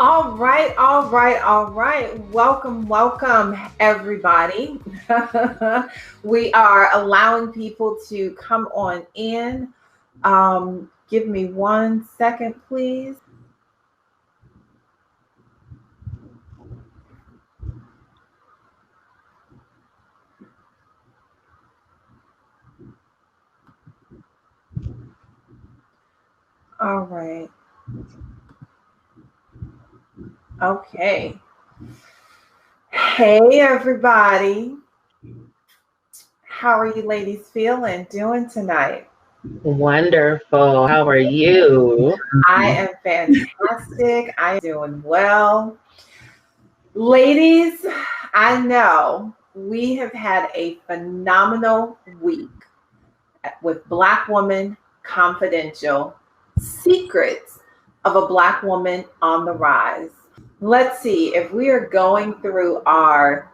All right, all right, all right. Welcome, welcome, everybody. We are allowing people to come on in. Give me 1 second, please. All right. Okay. Hey, everybody. How are you ladies feeling, doing tonight? Wonderful. How are you? I am fantastic. I am doing well. Ladies, I know we have had a phenomenal week with Black Woman Confidential Secrets of a Black Woman on the Rise. Let's see if we are going through our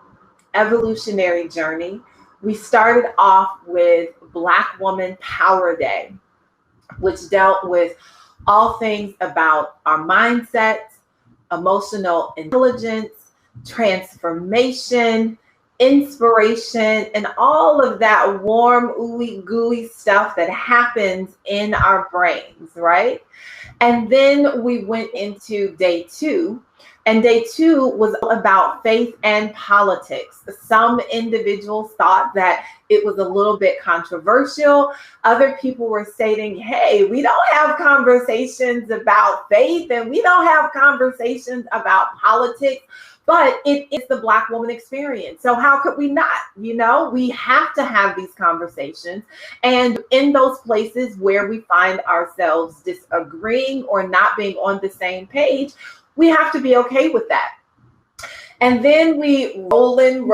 evolutionary journey. We started off with Black Woman Power Day, which dealt with all things about our mindsets, emotional intelligence, transformation, inspiration, and all of that warm, ooey gooey stuff that happens in our brains, right? And then we went into day two. And day two was about faith and politics. Some individuals thought that it was a little bit controversial. Other people were stating, hey, we don't have conversations about faith and we don't have conversations about politics, but it is the Black woman experience. So how could we not? We have to have these conversations. And in those places where we find ourselves disagreeing or not being on the same page, we have to be okay with that. And then we rolling.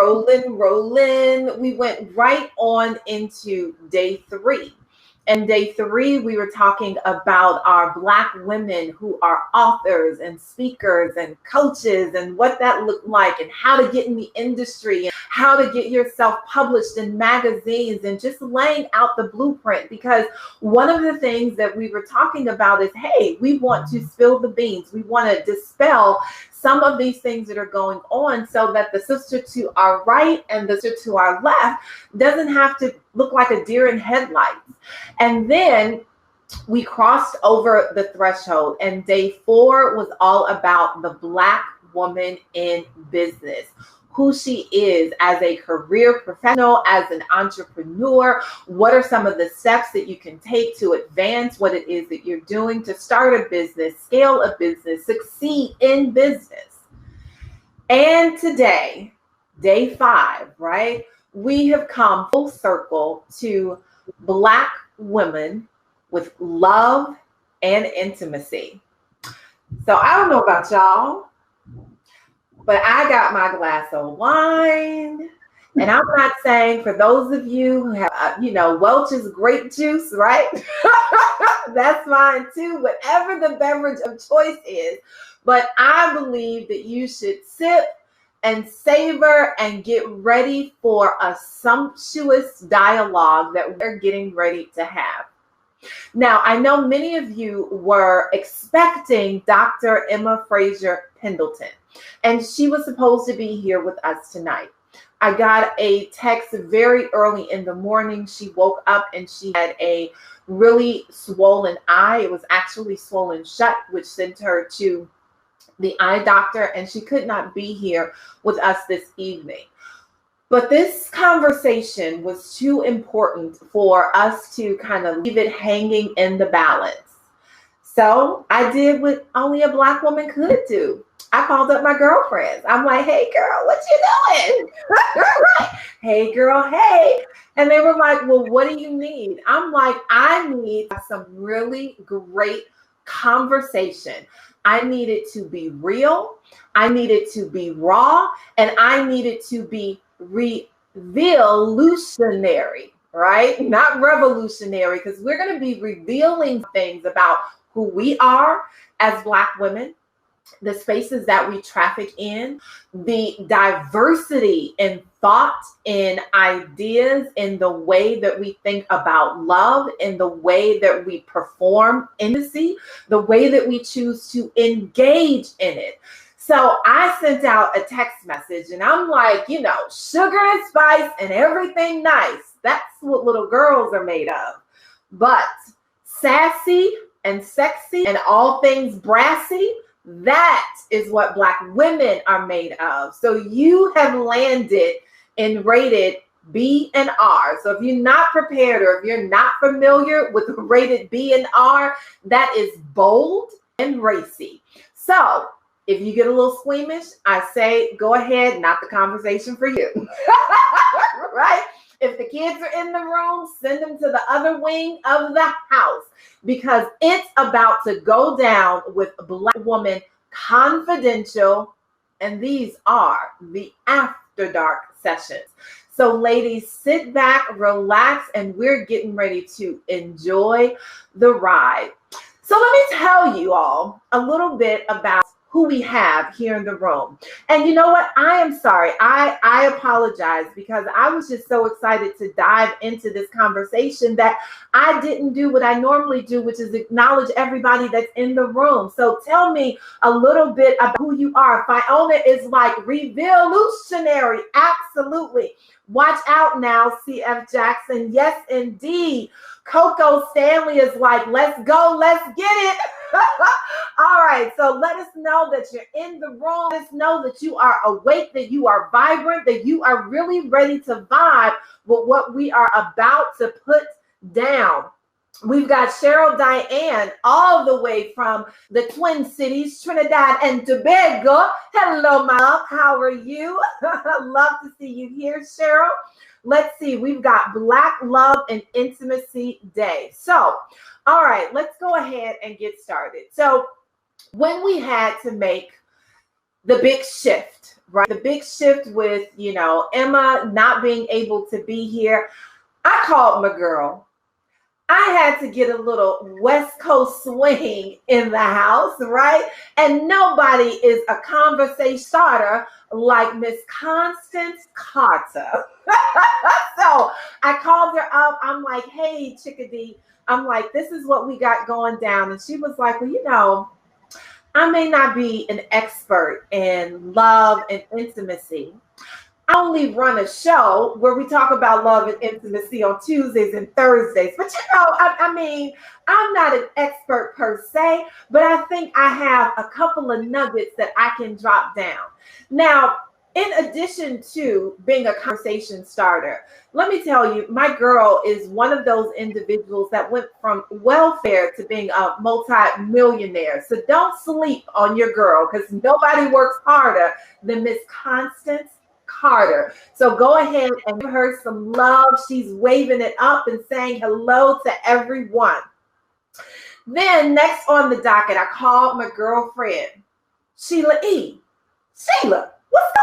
We went right on into day three. And day three, we were talking about our Black women who are authors and speakers and coaches and what that looked like and how to get in the industry and how to get yourself published in magazines and just laying out the blueprint. Because one of the things that we were talking about is, hey, we want to spill the beans. We want to dispel some of these things that are going on so that the sister to our right and the sister to our left doesn't have to look like a deer in headlights. And then we crossed over the threshold, and day four was all about the Black woman in business, who she is as a career professional, as an entrepreneur. What are some of the steps that you can take to advance what it is that you're doing to start a business, scale a business, succeed in business? And today, day five, right? We have come full circle to Black women with love and intimacy. So I don't know about y'all, but I got my glass of wine. And I'm not saying for those of you who have, Welch's grape juice, right? That's fine too, whatever the beverage of choice is. But I believe that you should sip and savor and get ready for a sumptuous dialogue that we're getting ready to have. Now, I know many of you were expecting Dr. Emma Fraser Pendleton, and she was supposed to be here with us tonight. I got a text very early in the morning. She woke up and she had a really swollen eye. It was actually swollen shut, which sent her to the eye doctor, and she could not be here with us this evening. But this conversation was too important for us to kind of leave it hanging in the balance. So I did what only a Black woman could do. I called up my girlfriends. I'm like, hey, girl, what you doing? Hey, girl, hey. And they were like, well, what do you need? I'm like, I need some really great conversation. I need it to be real. I need it to be raw. And I need it to be revolutionary, right? Not revolutionary, because we're going to be revealing things about who we are as Black women, the spaces that we traffic in, the diversity in thought, in ideas, in the way that we think about love, in the way that we perform intimacy, the way that we choose to engage in it. So I sent out a text message and I'm like, sugar and spice and everything nice. That's what little girls are made of. But sassy and sexy and all things brassy, that is what Black women are made of. So you have landed and rated B and R. So if you're not prepared or if you're not familiar with rated B and R, that is bold and racy. So if you get a little squeamish, I say go ahead, not the conversation for you. Right? If the kids are in the room, send them to the other wing of the house because it's about to go down with Black Woman Confidential. And these are the After Dark sessions. So ladies, sit back, relax, and we're getting ready to enjoy the ride. So let me tell you all a little bit about who we have here in the room. And you know what? I am sorry. I apologize because I was just so excited to dive into this conversation that I didn't do what I normally do, which is acknowledge everybody that's in the room. So tell me a little bit about who you are. Fiona is like revolutionary. Absolutely. Watch out now, CF Jackson. Yes, indeed. Coco Stanley is like, let's go, let's get it. All right, so let us know that you're in the room. Let us know that you are awake, that you are vibrant, that you are really ready to vibe with what we are about to put down. We've got Cheryl Diane all the way from the Twin Cities, Trinidad and Tobago. Hello, my love. How are you? Love to see you here, Cheryl. Let's see. We've got Black Love and Intimacy Day. So, all right, let's go ahead and get started. So, when we had to make the big shift, right? The big shift with, Emma not being able to be here, I called my girl. I had to get a little West Coast swing in the house, right? And nobody is a conversation starter like Miss Constance Carter. So I called her up. I'm like, hey, Chickadee. I'm like, this is what we got going down. And she was like, well, I may not be an expert in love and intimacy. I only run a show where we talk about love and intimacy on Tuesdays and Thursdays. But I'm not an expert per se, but I think I have a couple of nuggets that I can drop down. Now, in addition to being a conversation starter, let me tell you, my girl is one of those individuals that went from welfare to being a multi-millionaire. So don't sleep on your girl because nobody works harder than Miss Constance Carter. So go ahead and give her some love. She's waving it up and saying hello to everyone. Then next on the docket, I called my girlfriend, Sheila E. Sheila, what's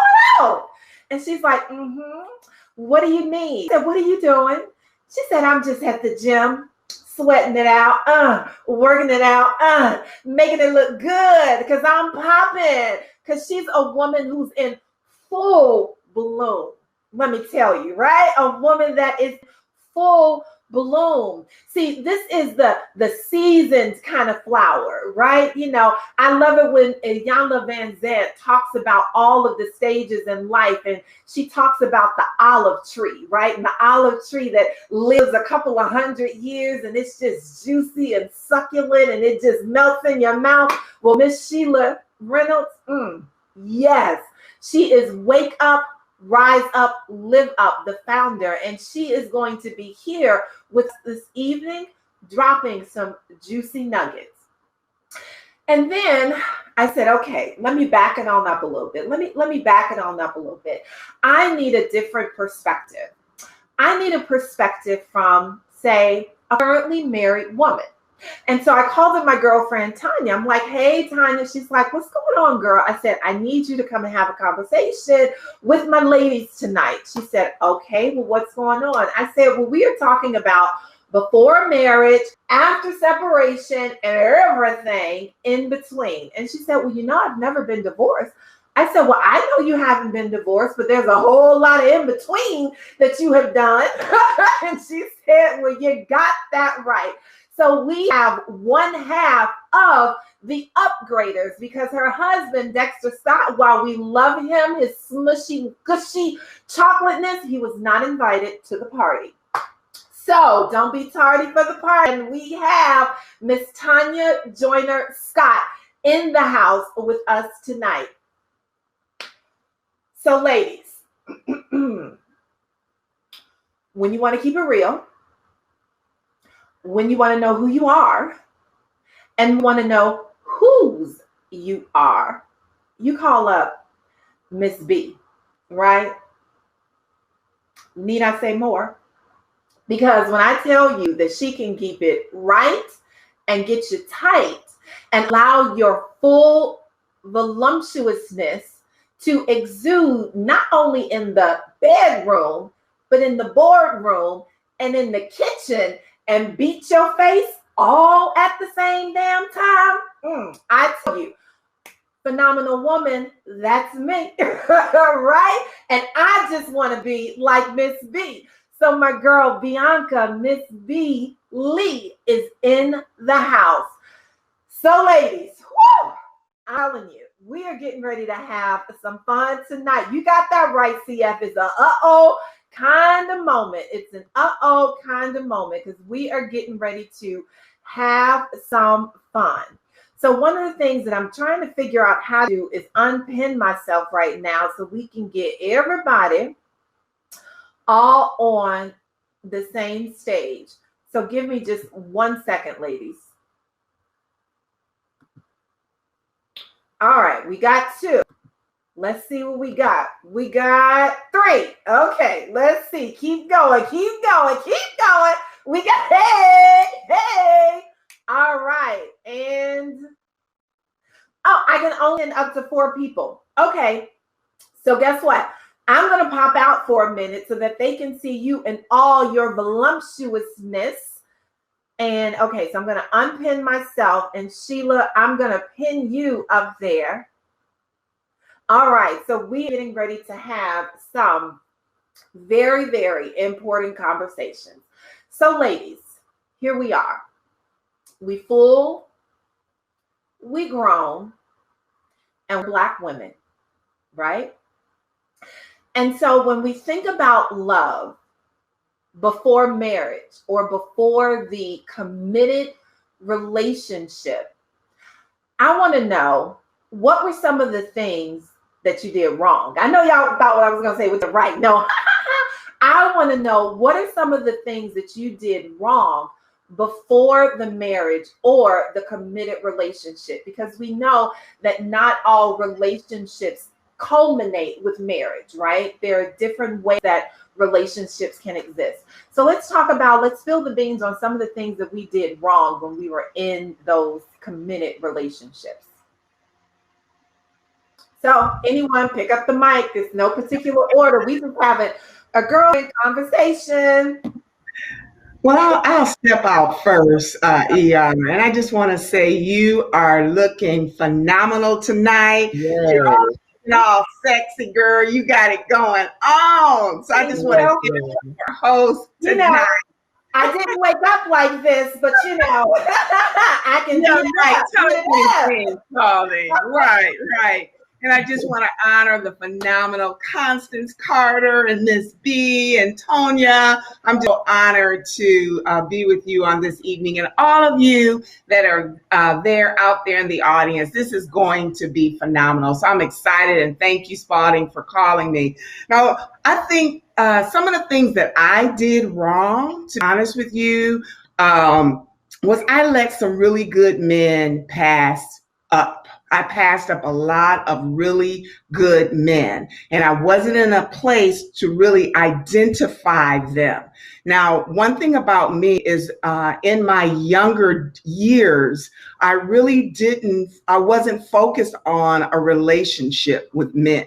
going on? And she's like, what do you need? I said, what are you doing? She said, I'm just at the gym, sweating it out, working it out, making it look good because I'm popping. Because she's a woman who's in full bloom. Let me tell you, right? A woman that is full bloom. See, this is the seasoned kind of flower, right? I love it when Iyanla Vanzant talks about all of the stages in life, and she talks about the olive tree, right? And the olive tree that lives a couple of 100 years, and it's just juicy and succulent, and it just melts in your mouth. Well, Miss Sheila Reynolds, yes, she is Wake Up, Rise Up, Live Up, the founder, and she is going to be here with us this evening, dropping some juicy nuggets. And then I said, okay, let me back it on up a little bit. Let me back it on up a little bit. I need a different perspective. I need a perspective from, say, a currently married woman. And so I called up my girlfriend, Tanya. I'm like, hey, Tanya. She's like, what's going on, girl? I said, I need you to come and have a conversation with my ladies tonight. She said, okay, well, what's going on? I said, well, we are talking about before marriage, after separation, and everything in between. And she said, well, I've never been divorced. I said, well, I know you haven't been divorced, but there's a whole lot of in between that you have done. And she said, well, you got that right. So we have one half of the upgraders, because her husband, Dexter Scott, while we love him, his smushy, gushy chocolateness, he was not invited to the party. So don't be tardy for the party. And we have Miss Tanya Joyner Scott in the house with us tonight. So ladies, when you want to keep it real, when you want to know who you are and want to know whose you are, you call up Miss B, right? Need I say more? Because when I tell you that she can keep it right and get you tight and allow your full voluptuousness to exude not only in the bedroom, but in the boardroom and in the kitchen and beat your face all at the same damn time. I tell you, phenomenal woman, that's me, right? And I just want to be like Miss B. So my girl, Bianca, Miss B. Lee is in the house. So ladies, I'm telling you, we are getting ready to have some fun tonight. You got that right, CF. It's a uh-oh kind of moment. It's an uh-oh kind of moment because we are getting ready to have some fun. So one of the things that I'm trying to figure out how to do is unpin myself right now so we can get everybody all on the same stage. So give me just 1 second, ladies. All right, we got 2. Let's see what we got. We got 3. Okay, let's see. Keep going, keep going, keep going. We got, hey. All right, and, I can only end up to 4 people. Okay, so guess what? I'm going to pop out for a minute so that they can see you in all your voluptuousness. And okay, so I'm going to unpin myself, and Sheila, I'm going to pin you up there. All right, so we're getting ready to have some very, very important conversations. So ladies, here we are. We full, we grown, and Black women, right? And so when we think about love before marriage or before the committed relationship, I want to know, what were some of the things that you did wrong? I know y'all thought what I was going to say was the right. No, I want to know, what are some of the things that you did wrong before the marriage or the committed relationship? Because we know that not all relationships culminate with marriage, right? There are different ways that relationships can exist. So let's spill the beans on some of the things that we did wrong when we were in those committed relationships. So anyone pick up the mic. There's no particular order. We just having a girl conversation. Well, I'll step out first, Iana, and I just want to say you are looking phenomenal tonight. Yes. You're all sexy, girl. You got it going on. So I just want to give you your host tonight. I didn't wake up like this, but I can do it. Right. And I just want to honor the phenomenal Constance Carter and Miss B and Tonya. I'm just honored to be with you on this evening, and all of you that are out there in the audience. This is going to be phenomenal. So I'm excited, and thank you, Spalding, for calling me. Now, I think some of the things that I did wrong, to be honest with you, was I let some really good men pass up. I passed up a lot of really good men, and I wasn't in a place to really identify them. Now, one thing about me is in my younger years, I wasn't focused on a relationship with men.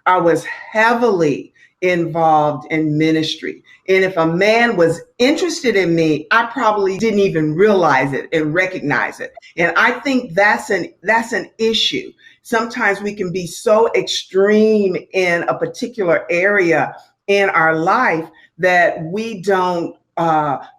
I was heavily involved in ministry. And if a man was interested in me, I probably didn't even realize it and recognize it. And I think that's an issue. Sometimes we can be so extreme in a particular area in our life that we don't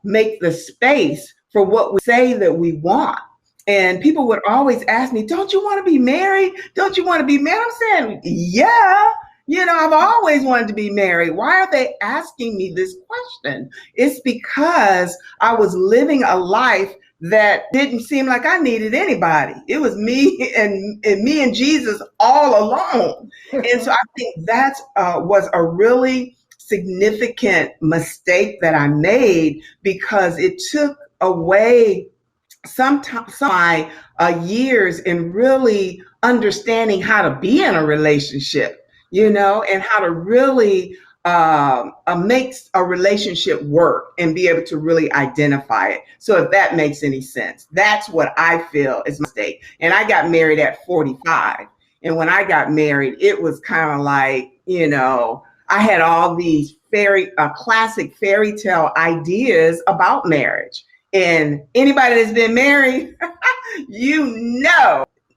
make the space for what we say that we want. And people would always ask me, don't you want to be married? Don't you want to be married? I'm saying, yeah. I've always wanted to be married. Why are they asking me this question? It's because I was living a life that didn't seem like I needed anybody. It was me and Jesus all alone. And so I think that was a really significant mistake that I made, because it took away some of my years in really understanding how to be in a relationship. And how to really make a relationship work and be able to really identify it. So if that makes any sense, that's what I feel is a mistake. And I got married at 45. And when I got married, it was kind of like, I had all these classic fairy tale ideas about marriage. And anybody that's been married,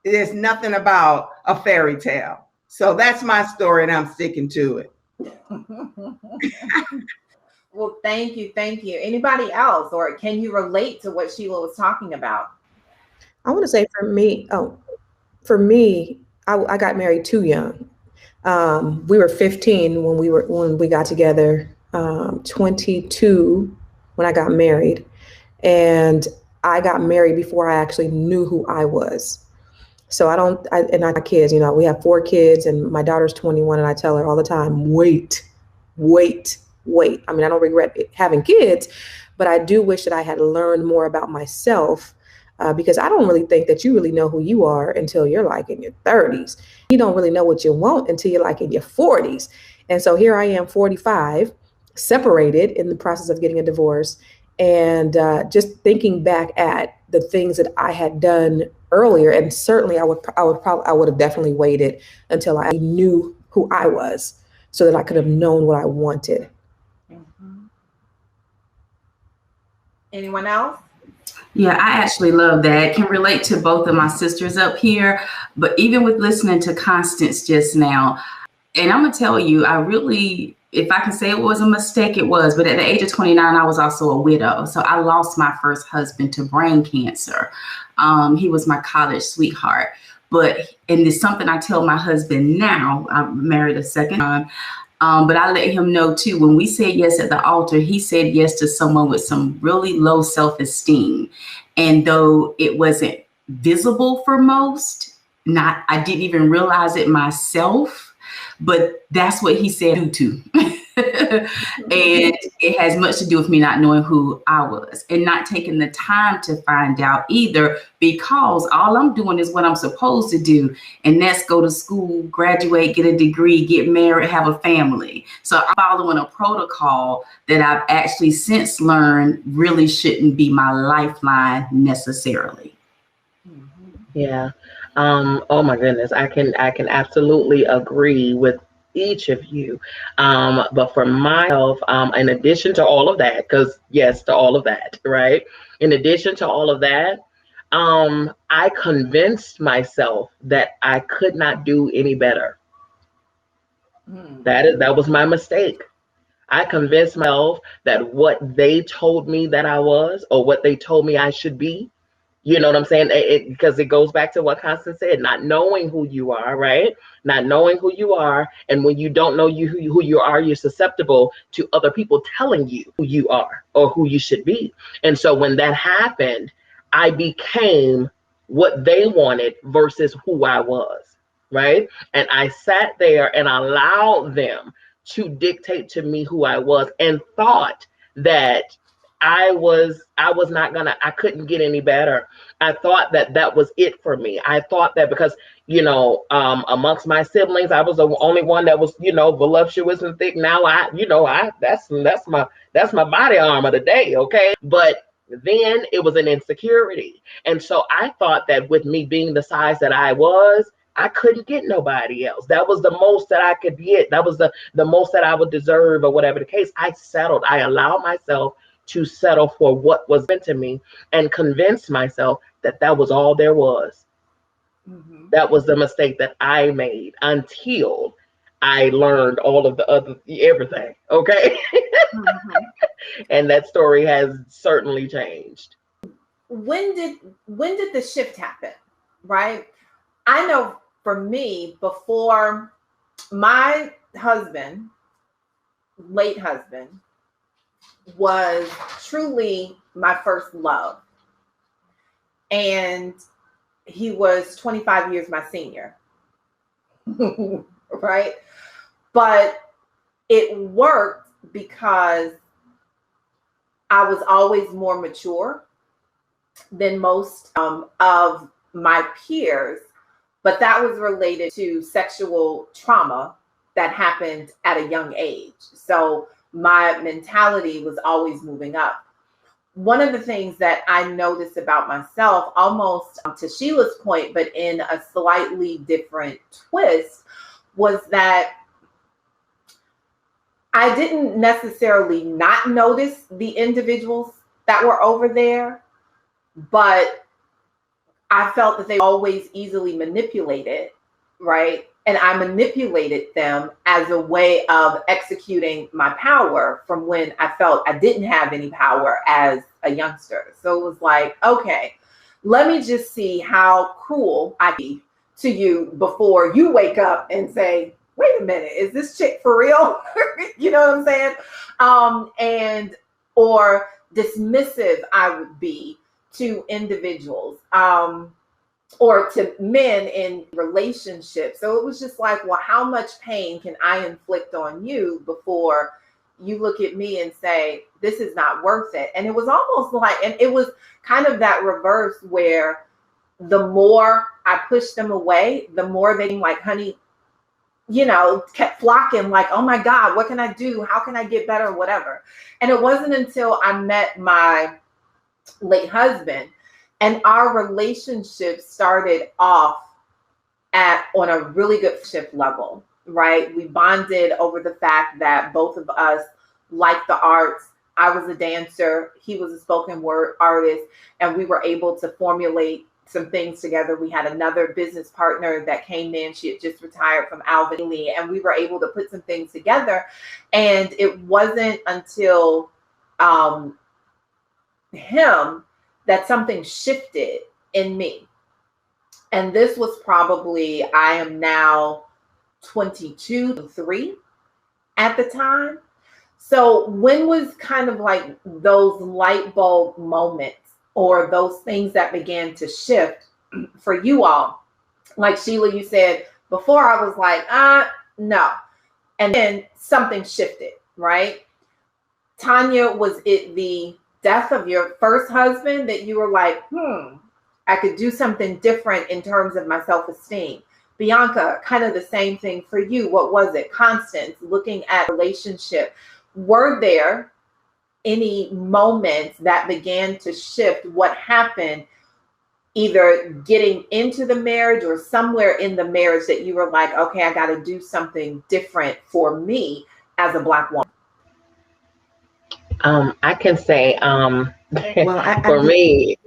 there's nothing about a fairy tale. So that's my story, and I'm sticking to it. Well, thank you. Anybody else, or can you relate to what Sheila was talking about? I want to say for me, I got married too young. We were 15 when we got together, 22 when I got married, and I got married before I actually knew who I was. So and I got kids, we have 4 kids, and my daughter's 21, and I tell her all the time, wait. I mean, I don't regret having kids, but I do wish that I had learned more about myself, because I don't really think that you really know who you are until you're like in your 30s. You don't really know what you want until you're like in your 40s. And so here I am, 45, separated in the process of getting a divorce. And just thinking back at the things that I had done earlier, and certainly I would have definitely waited until I knew who I was, so that I could have known what I wanted. Mm-hmm. Anyone else? Yeah, I actually love that. Can relate to both of my sisters up here, but even with listening to Constance just now, and I'm gonna tell you, if I can say it was a mistake, it was. But at the age of 29, I was also a widow. So I lost my first husband to brain cancer. He was my college sweetheart. And it's something I tell my husband now. I married a second time. But I let him know, too, when we said yes at the altar, he said yes to someone with some really low self-esteem. And though it wasn't visible for most, I didn't even realize it myself. But that's what he said to. And it has much to do with me not knowing who I was and not taking the time to find out either, because all I'm doing is what I'm supposed to do. And that's go to school, graduate, get a degree, get married, have a family. So I'm following a protocol that I've actually since learned really shouldn't be my lifeline necessarily. Yeah. Oh my goodness, I can absolutely agree with each of you. But for myself, in addition to all of that, because yes, to all of that, right? In addition to all of that, I convinced myself that I could not do any better. That was my mistake. I convinced myself that what they told me that I was, or what they told me I should be, you know what I'm saying? Because it goes back to what Constance said, not knowing who you are, right? Not knowing who you are. And when you don't know who you are, you're susceptible to other people telling you who you are or who you should be. And so when that happened, I became what they wanted versus who I was, right? And I sat there and allowed them to dictate to me who I was, and thought that I couldn't get any better. I thought that was it for me. I thought that because, amongst my siblings, I was the only one that was, voluptuous and thick. Now that's my body armor today. Okay. But then it was an insecurity. And so I thought that with me being the size that I was, I couldn't get nobody else. That was the most that I could get. That was the most that I would deserve, or whatever the case. I settled. I allowed myself to settle for what was meant to me, and convince myself that that was all there was. Mm-hmm. That was the mistake that I made, until I learned all of the other everything. Okay. Mm-hmm. And that story has certainly changed. When did the shift happen? Right? I know for me, before my husband, late husband, was truly my first love. And he was 25 years my senior. Right? But it worked because I was always more mature than most of my peers, but that was related to sexual trauma that happened at a young age. So my mentality was always moving up. One of the things that I noticed about myself, almost to Sheila's point, but in a slightly different twist, was that I didn't necessarily not notice the individuals that were over there, but I felt that they always easily manipulated, right? And I manipulated them as a way of executing my power from when I felt I didn't have any power as a youngster. So it was like, okay, let me just see how cruel I can be to you before you wake up and say, wait a minute, is this chick for real? You know what I'm saying? And or dismissive I would be to individuals, or to men in relationships. So it was just like, well, how much pain can I inflict on you before you look at me and say, this is not worth it? And it was almost like, and it was kind of that reverse where the more I pushed them away, the more they like, honey, you know, kept flocking like, oh my God, what can I do? How can I get better? Whatever. And it wasn't until I met my late husband and our relationship started off on a really good shift level, right? We bonded over the fact that both of us liked the arts. I was a dancer, he was a spoken word artist, and we were able to formulate some things together. We had another business partner that came in. She had just retired from Alvin Lee, and we were able to put some things together. And it wasn't until him that something shifted in me. And this was probably, I am now 22, 3 at the time. So when was kind of like those light bulb moments or those things that began to shift for you all? Like Sheila, you said before, I was like, no. And then something shifted, right? Tanya, was it the death of your first husband that you were like, I could do something different in terms of my self-esteem? Bianca, kind of the same thing for you. What was it? Constance, looking at relationship. Were there any moments that began to shift what happened, either getting into the marriage or somewhere in the marriage that you were like, okay, I got to do something different for me as a Black woman? I can say, Well, for me,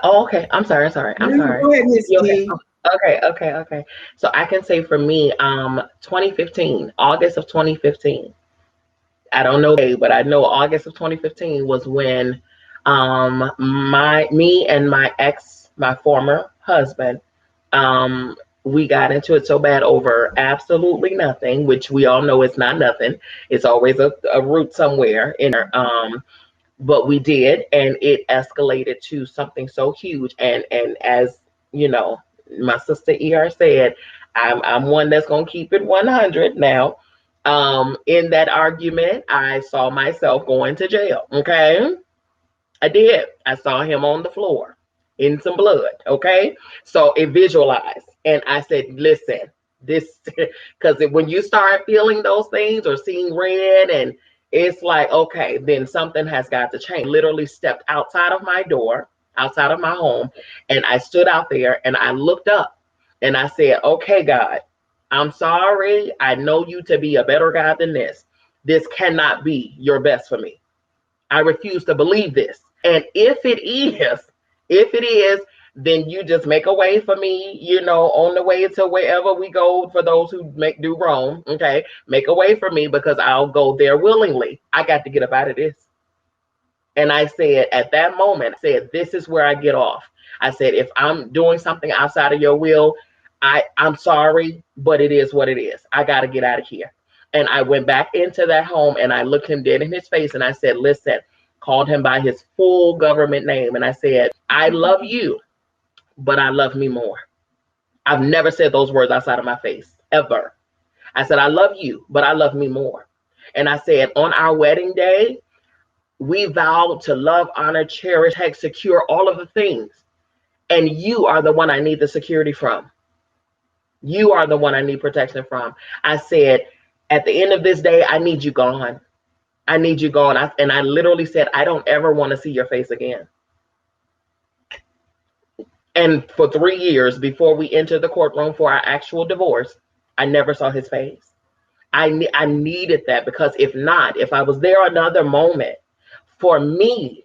okay. I'm sorry. Go ahead, Miss D. Okay. So I can say for me, 2015, August of 2015. I don't know, but I know August of 2015 was when me and my former husband, we got into it so bad over absolutely nothing, which we all know it's not nothing. It's always a root somewhere in there. But we did, and it escalated to something so huge. And as you know, my sister ER said, I'm one that's gonna keep it 100 now. In that argument, I saw myself going to jail. Okay, I did. I saw him on the floor in some blood. Okay, so it visualized, and I said, listen, this, because when you start feeling those things or seeing red, and it's like, okay, then something has got to change. Literally stepped outside of my door, outside of my home, and I stood out there and I looked up, And I said, okay, God, I'm sorry. I know you to be a better God than this. This cannot be your best for me. I refuse to believe this. And if it is, then you just make a way for me, on the way to wherever we go for those who do wrong. Okay. Make a way for me because I'll go there willingly. I got to get up out of this. And I said, at that moment, this is where I get off. I said, if I'm doing something outside of your will, I'm sorry, but it is what it is. I got to get out of here. And I went back into that home and I looked him dead in his face and I said, listen, called him by his full government name. And I said, I love you, but I love me more. I've never said those words outside of my face, ever. I said, I love you, but I love me more. And I said, on our wedding day, we vowed to love, honor, cherish, secure all of the things. And you are the one I need the security from. You are the one I need protection from. I said, at the end of this day, I need you gone. I need you gone. And I literally said, I don't ever want to see your face again. And for 3 years before we entered the courtroom for our actual divorce, I never saw his face. I needed that because if I was there another moment, for me,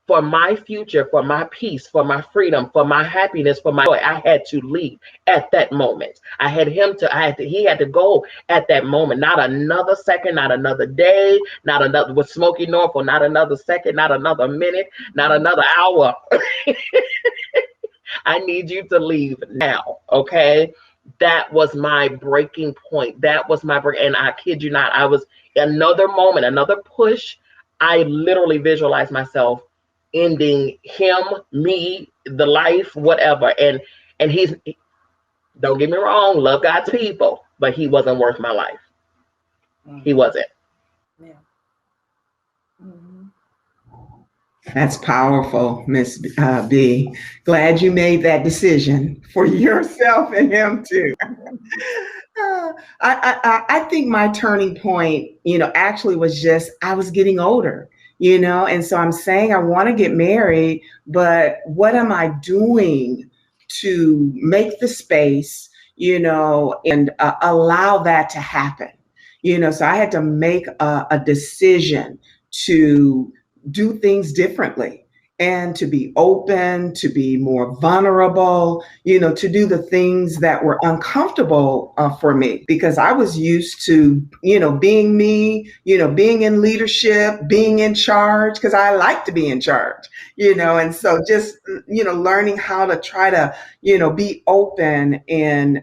for my future, for my peace, for my freedom, for my happiness, for my joy, I had to leave at that moment. He had to go at that moment, not another second, not another day, not another with Smokey Norfolk, not another second, not another minute, not another hour. I need you to leave now, okay? That was my breaking point. That was my break. And I kid you not, I was another moment, another push. I literally visualized myself ending him, me, the life, whatever. And he's, don't get me wrong, love God's people, but he wasn't worth my life. He wasn't. Yeah. Mm-hmm. That's powerful, Miss B. Glad you made that decision for yourself and him too. I think my turning point, actually was just I was getting older, and so I'm saying I want to get married, but what am I doing to make the space, and allow that to happen, so I had to make a decision to do things differently and to be open, to be more vulnerable, to do the things that were uncomfortable for me, because I was used to, being me, being in leadership, being in charge, because I like to be in charge, and so just, learning how to try to, be open and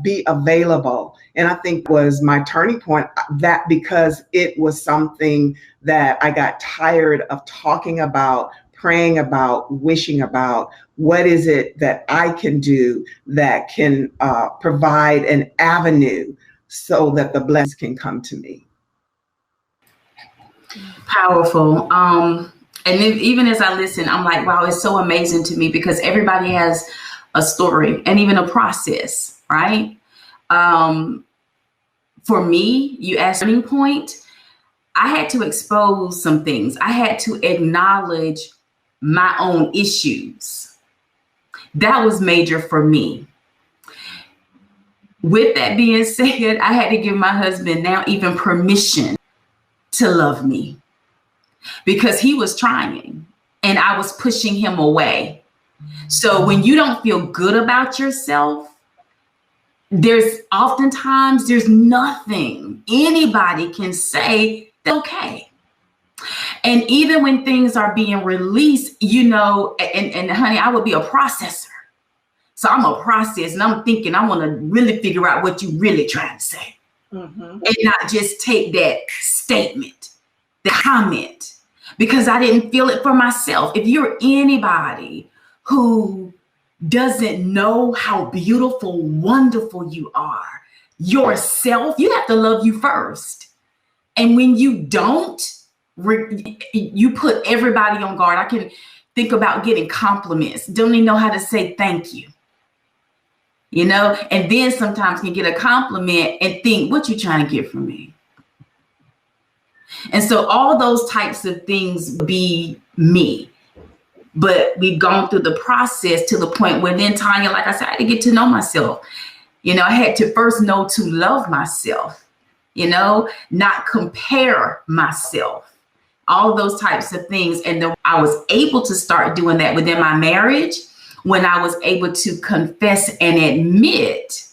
be available. And I think was my turning point, that because it was something that I got tired of talking about, praying about, wishing about. What is it that I can do that can provide an avenue so that the blessings can come to me? Powerful. And even as I listen, I'm like, wow, it's so amazing to me because everybody has a story and even a process, right? For me, you asked turning point, I had to expose some things. I had to acknowledge my own issues. That was major for me. With that being said, I had to give my husband now even permission to love me because he was trying and I was pushing him away. So when you don't feel good about yourself, there's nothing anybody can say that's okay. And even when things are being released, and honey, I would be a processor. So I'm a process and I'm thinking, I want to really figure out what you really trying to say. Mm-hmm. And not just take that statement, the comment, because I didn't feel it for myself. If you're anybody who doesn't know how beautiful, wonderful you are, yourself, you have to love you first. And when you don't, you put everybody on guard. I can think about getting compliments. Don't even know how to say thank you. And then sometimes can get a compliment and think, what you trying to get from me? And so all those types of things be me. But we've gone through the process to the point where then Tanya, like I said, I had to get to know myself. I had to first know to love myself, not compare myself, all those types of things. And then I was able to start doing that within my marriage when I was able to confess and admit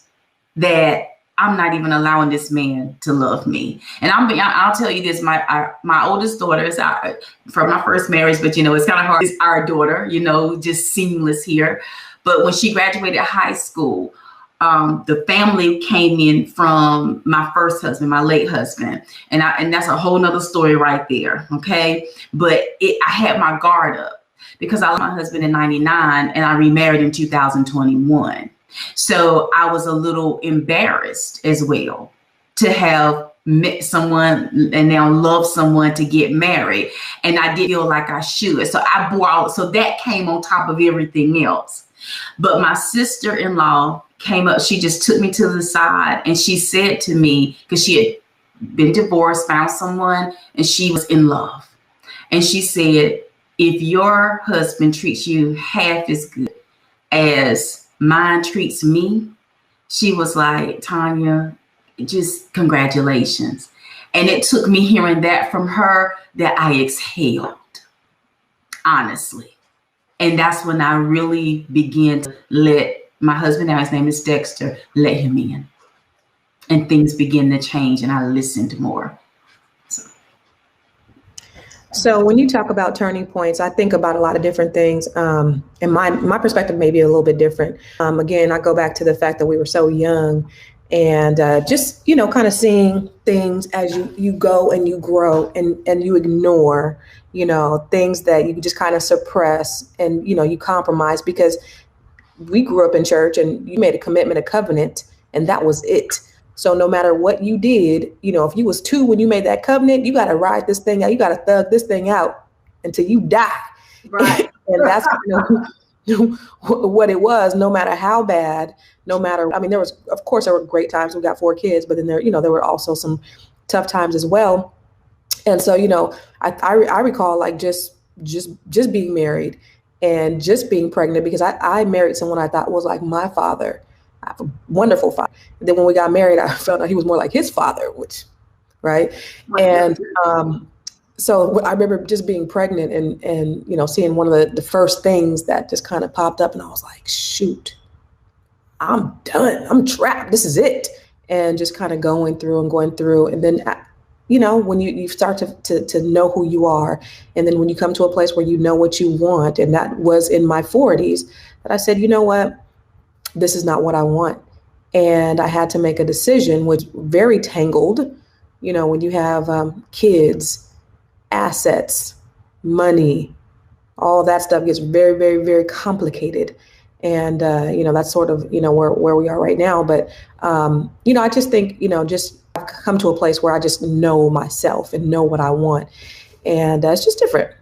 that I'm not even allowing this man to love me. And I'll tell you this, my oldest daughter is from my first marriage, but it's kind of hard. It's our daughter, just seamless here. But when she graduated high school, the family came in from my first husband, my late husband. And that's a whole nother story right there. Okay. But I had my guard up because I lost my husband in 99 and I remarried in 2021. So I was a little embarrassed as well to have met someone and now love someone to get married. And I did feel like I should. So I bore all, so that came on top of everything else. But my sister-in-law came up, she just took me to the side and she said to me, because she had been divorced, found someone, and she was in love. And she said, if your husband treats you half as good as mine treats me, she was like, Tanya, just congratulations. And it took me hearing that from her that I exhaled, honestly. And that's when I really began to let my husband, now his name is Dexter, let him in. And things began to change and I listened more. So when you talk about turning points, I think about a lot of different things. And my perspective may be a little bit different. Again, I go back to the fact that we were so young and just, kind of seeing things as you go and you grow and you ignore, things that you just kind of suppress and, you compromise because we grew up in church and you made a commitment, a covenant, and that was it. So no matter what you did, if you was 2 when you made that covenant, you got to ride this thing out. You got to thug this thing out until you die. Right. And that's what it was, no matter how bad, there were great times. We got 4 kids, but then there were also some tough times as well. And so, I recall like just being married and just being pregnant because I married someone I thought was like my father. I have a wonderful father. And then when we got married, I felt like he was more like his father, right. And so I remember just being pregnant and seeing one of the first things that just kind of popped up and I was like, shoot, I'm done. I'm trapped. This is it. And just kind of going through. And then, when you start to know who you are, and then when you come to a place where you know what you want, and that was in my 40s, that I said, you know what? This is not what I want. And I had to make a decision, which very tangled, when you have kids, assets, money, all that stuff gets very, very, very complicated. And, that's sort of, where we are right now. But, I just think, just I've come to a place where I just know myself and know what I want. And it's just different.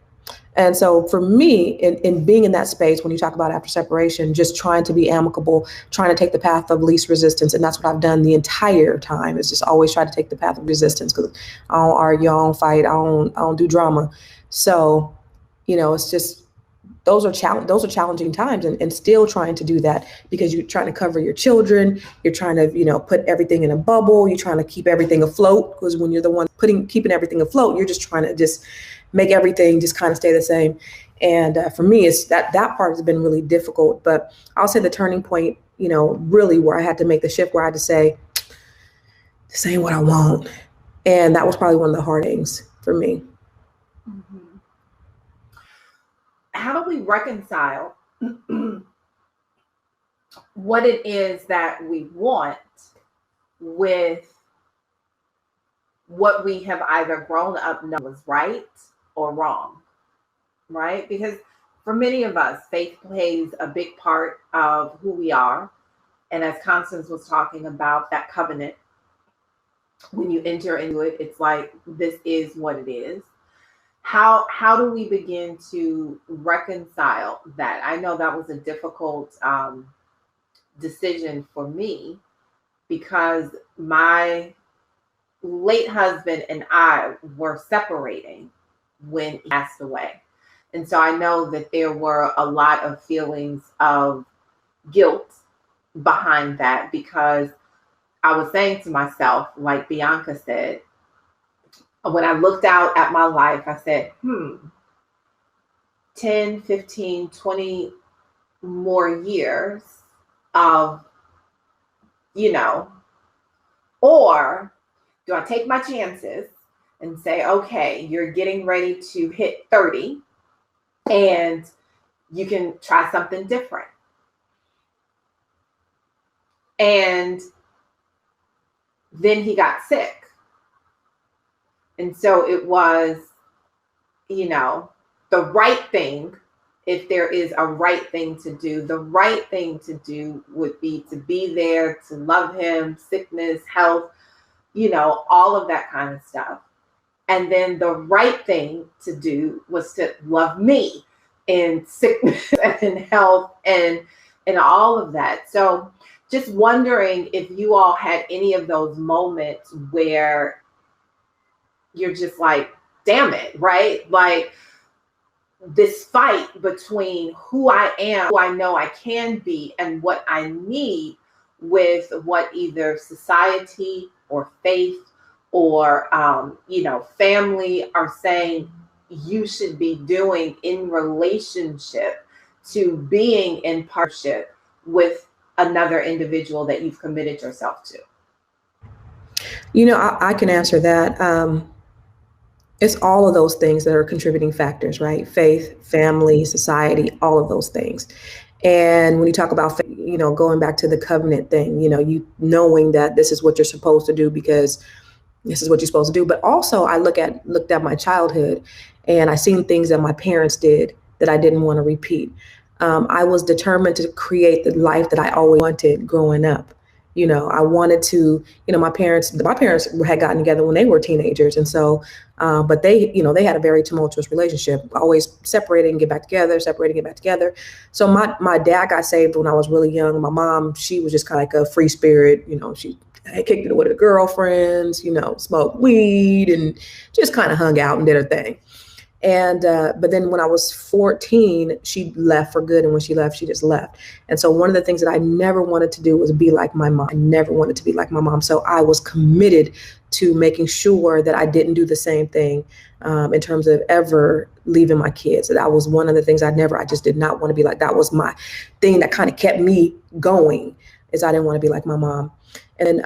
And so for me, in being in that space, when you talk about after separation, just trying to be amicable, trying to take the path of least resistance. And that's what I've done the entire time, is just always try to take the path of resistance, because I don't argue, I don't fight, I don't do drama. So, it's just, those are challenging times, and still trying to do that because you're trying to cover your children. You're trying to, put everything in a bubble. You're trying to keep everything afloat, because when you're the one keeping everything afloat, you're just trying to just make everything just kind of stay the same. And for me, it's that part has been really difficult. But I'll say the turning point, really where I had to make the shift, where I had to say, this ain't what I want. And that was probably one of the hard things for me. Mm-hmm. How do we reconcile what it is that we want with what we have either grown up knowing was right or wrong, right? Because for many of us, faith plays a big part of who we are. And as Constance was talking about that covenant, when you enter into it, it's like, this is what it is. How do we begin to reconcile that? I know that was a difficult decision for me, because my late husband and I were separating when he passed away. And so I know that there were a lot of feelings of guilt behind that, because I was saying to myself, like Bianca said, when I looked out at my life, I said, 10, 15, 20 more years of, or do I take my chances and say, okay, you're getting ready to hit 30 and you can try something different. And then he got sick. And so it was, the right thing, if there is a right thing to do, the right thing to do would be to be there, to love him, sickness, health, all of that kind of stuff. And then the right thing to do was to love me in sickness and in health and all of that. So just wondering if you all had any of those moments where you're just like, damn it, right? Like this fight between who I am, who I know I can be, and what I need with what either society or faith or, family are saying you should be doing in relationship to being in partnership with another individual that you've committed yourself to. I can answer that. It's all of those things that are contributing factors, right? Faith, family, society, all of those things. And when you talk about, going back to the covenant thing, you knowing that this is what you're supposed to do because this is what you're supposed to do. But also I looked at my childhood and I seen things that my parents did that I didn't want to repeat. I was determined to create the life that I always wanted growing up. I wanted to, my parents had gotten together when they were teenagers. And so, but they had a very tumultuous relationship, always separating and get back together, separating, get back together. So my dad got saved when I was really young. My mom, she was just kind of like a free spirit. She kicked it with her girlfriends, smoked weed and just kind of hung out and did her thing. And, but then when I was 14, she left for good. And when she left, she just left. And so one of the things that I never wanted to do was be like my mom. I never wanted to be like my mom. So I was committed to making sure that I didn't do the same thing in terms of ever leaving my kids. So that was one of the things I just did not want to be like. That was my thing that kind of kept me going, is I didn't want to be like my mom. And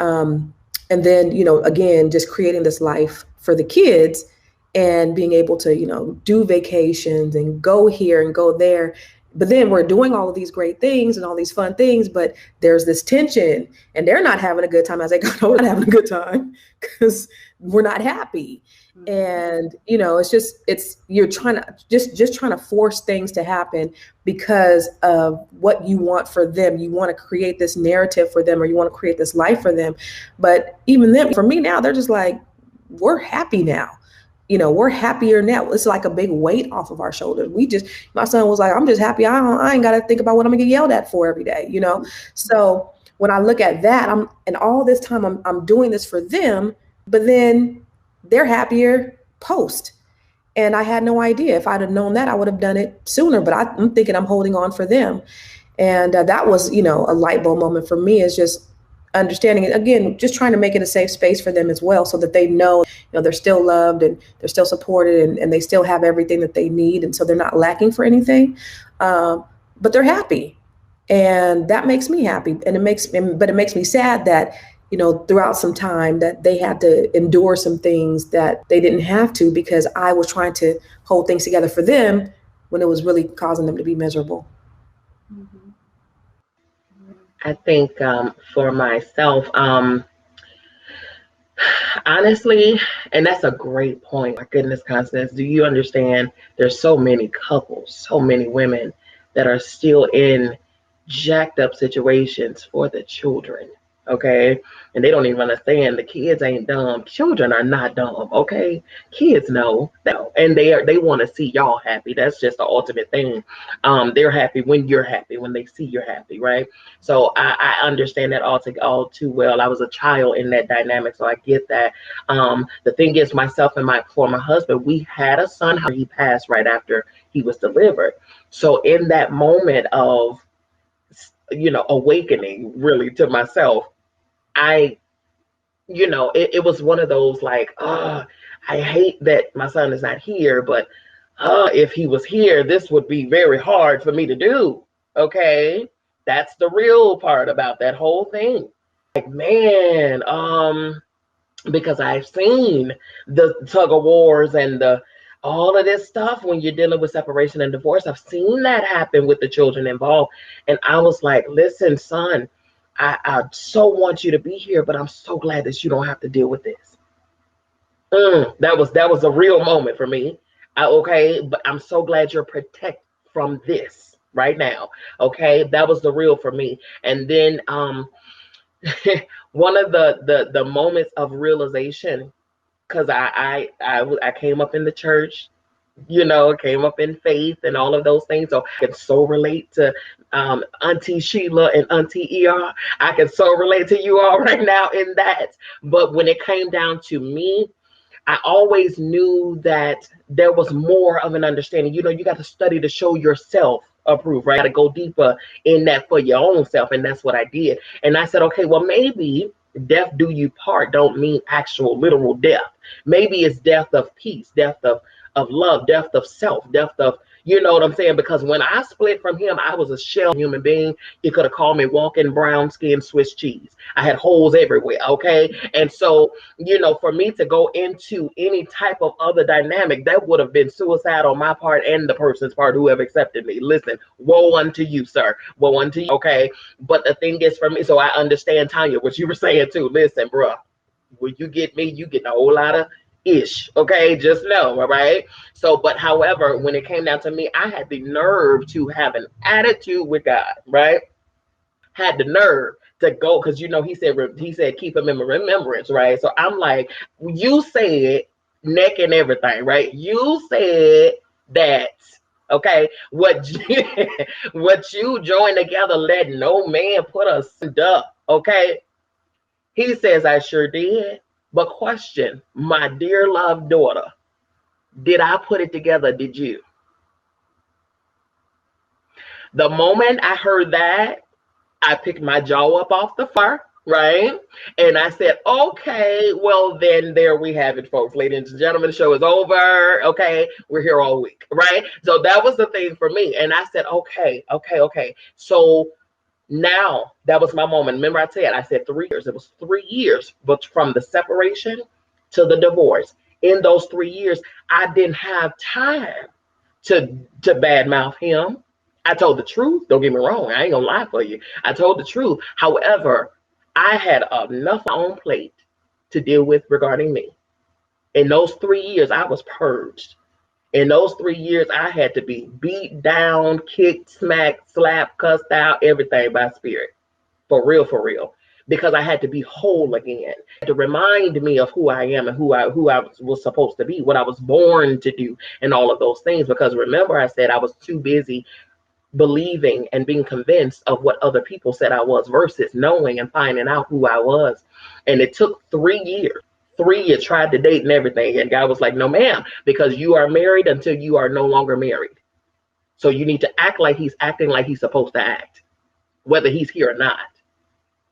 then, again, just creating this life for the kids and being able to, do vacations and go here and go there. But then we're doing all of these great things and all these fun things, but there's this tension and they're not having a good time as they go, no, we're not having a good time because we're not happy. And, you're trying to just trying to force things to happen because of what you want for them. You want to create this narrative for them, or you want to create this life for them. But even then, for me now, they're just like, we're happy now. We're happier now. It's like a big weight off of our shoulders. My son was like, I'm just happy. I ain't got to think about what I'm gonna get yelled at for every day, So when I look at that, and all this time I'm doing this for them, but then they're happier post. And I had no idea. If I'd have known that, I would have done it sooner, but I'm thinking I'm holding on for them. And that was, a light bulb moment for me, is just understanding it. Again, just trying to make it a safe space for them as well, so that they know, they're still loved and they're still supported and they still have everything that they need. And so they're not lacking for anything, but they're happy. And that makes me happy. And it makes me sad that, throughout some time that they had to endure some things that they didn't have to, because I was trying to hold things together for them when it was really causing them to be miserable. Mm-hmm. I think for myself, honestly, and that's a great point. My goodness, Constance, do you understand? There's so many couples, so many women that are still in jacked up situations for the children. Okay, and they don't even understand. The kids ain't dumb. Children are not dumb. Okay, kids know, and they want to see y'all happy. That's just the ultimate thing. They're happy when you're happy, when they see you're happy, right? So I understand that all too well. I was a child in that dynamic, so I get that. The thing is, myself and my former husband, we had a son. He passed right after he was delivered. So in that moment of, awakening really to myself, it was one of those like, I hate that my son is not here, but if he was here, this would be very hard for me to do. Okay. That's the real part about that whole thing. Like, man, because I've seen the tug of wars and all of this stuff when you're dealing with separation and divorce. I've seen that happen with the children involved. And I was like, listen, son, I so want you to be here, but I'm so glad that you don't have to deal with this. That was a real moment for me. Okay, but I'm so glad you're protected from this right now. Okay, that was the real for me. And then one of the moments of realization, because I came up in the church, came up in faith and all of those things. So I can so relate to Auntie Sheila and Auntie ER. I can so relate to you all right now in that. But when it came down to me, I always knew that there was more of an understanding. You got to study to show yourself approved, right? Got to go deeper in that for your own self. And that's what I did. And I said, okay, well, maybe death do you part don't mean actual literal death. Maybe it's death of peace, death of love, death of self, death of, you know what I'm saying? Because when I split from him, I was a shell human being. You could have called me walking brown skin Swiss cheese. I had holes everywhere, okay? And so, for me to go into any type of other dynamic, that would have been suicide on my part and the person's part who have accepted me. Listen, woe unto you, sir. Woe unto you, okay? But the thing is for me, so I understand, Tanya, what you were saying too. Listen, bruh, when you get me, you get a whole lot of ish, okay? Just know, all right? So, but however, when it came down to me, I had the nerve to have an attitude with God, right? Had the nerve to go, because he said keep him in remembrance, right? So I'm like, you said neck and everything, right? You said that, okay? What you joined together, let no man put us up, okay? He says, I sure did. But question, my dear loved daughter, did I put it together? Did you? The moment I heard that, I picked my jaw up off the floor, right? And I said, okay, well, then there we have it, folks. Ladies and gentlemen, the show is over. Okay, we're here all week, right? So that was the thing for me. And I said, okay. So now that was my moment. Remember I said 3 years. It was 3 years, but from the separation to the divorce. In those 3 years, I didn't have time to badmouth him. I told the truth. Don't get me wrong. I ain't gonna lie for you. I told the truth. However, I had enough on my own plate to deal with regarding me. In those 3 years, I was purged. In those 3 years, I had to be beat down, kicked, smacked, slapped, cussed out, everything by spirit. For real. Because I had to be whole again, to remind me of who I am and who I was supposed to be, what I was born to do, and all of those things. Because remember, I said I was too busy believing and being convinced of what other people said I was versus knowing and finding out who I was. And it took 3 years. 3 years, tried to date and everything. And God was like, no, ma'am, because you are married until you are no longer married. So you need to act like he's acting like he's supposed to act, whether he's here or not.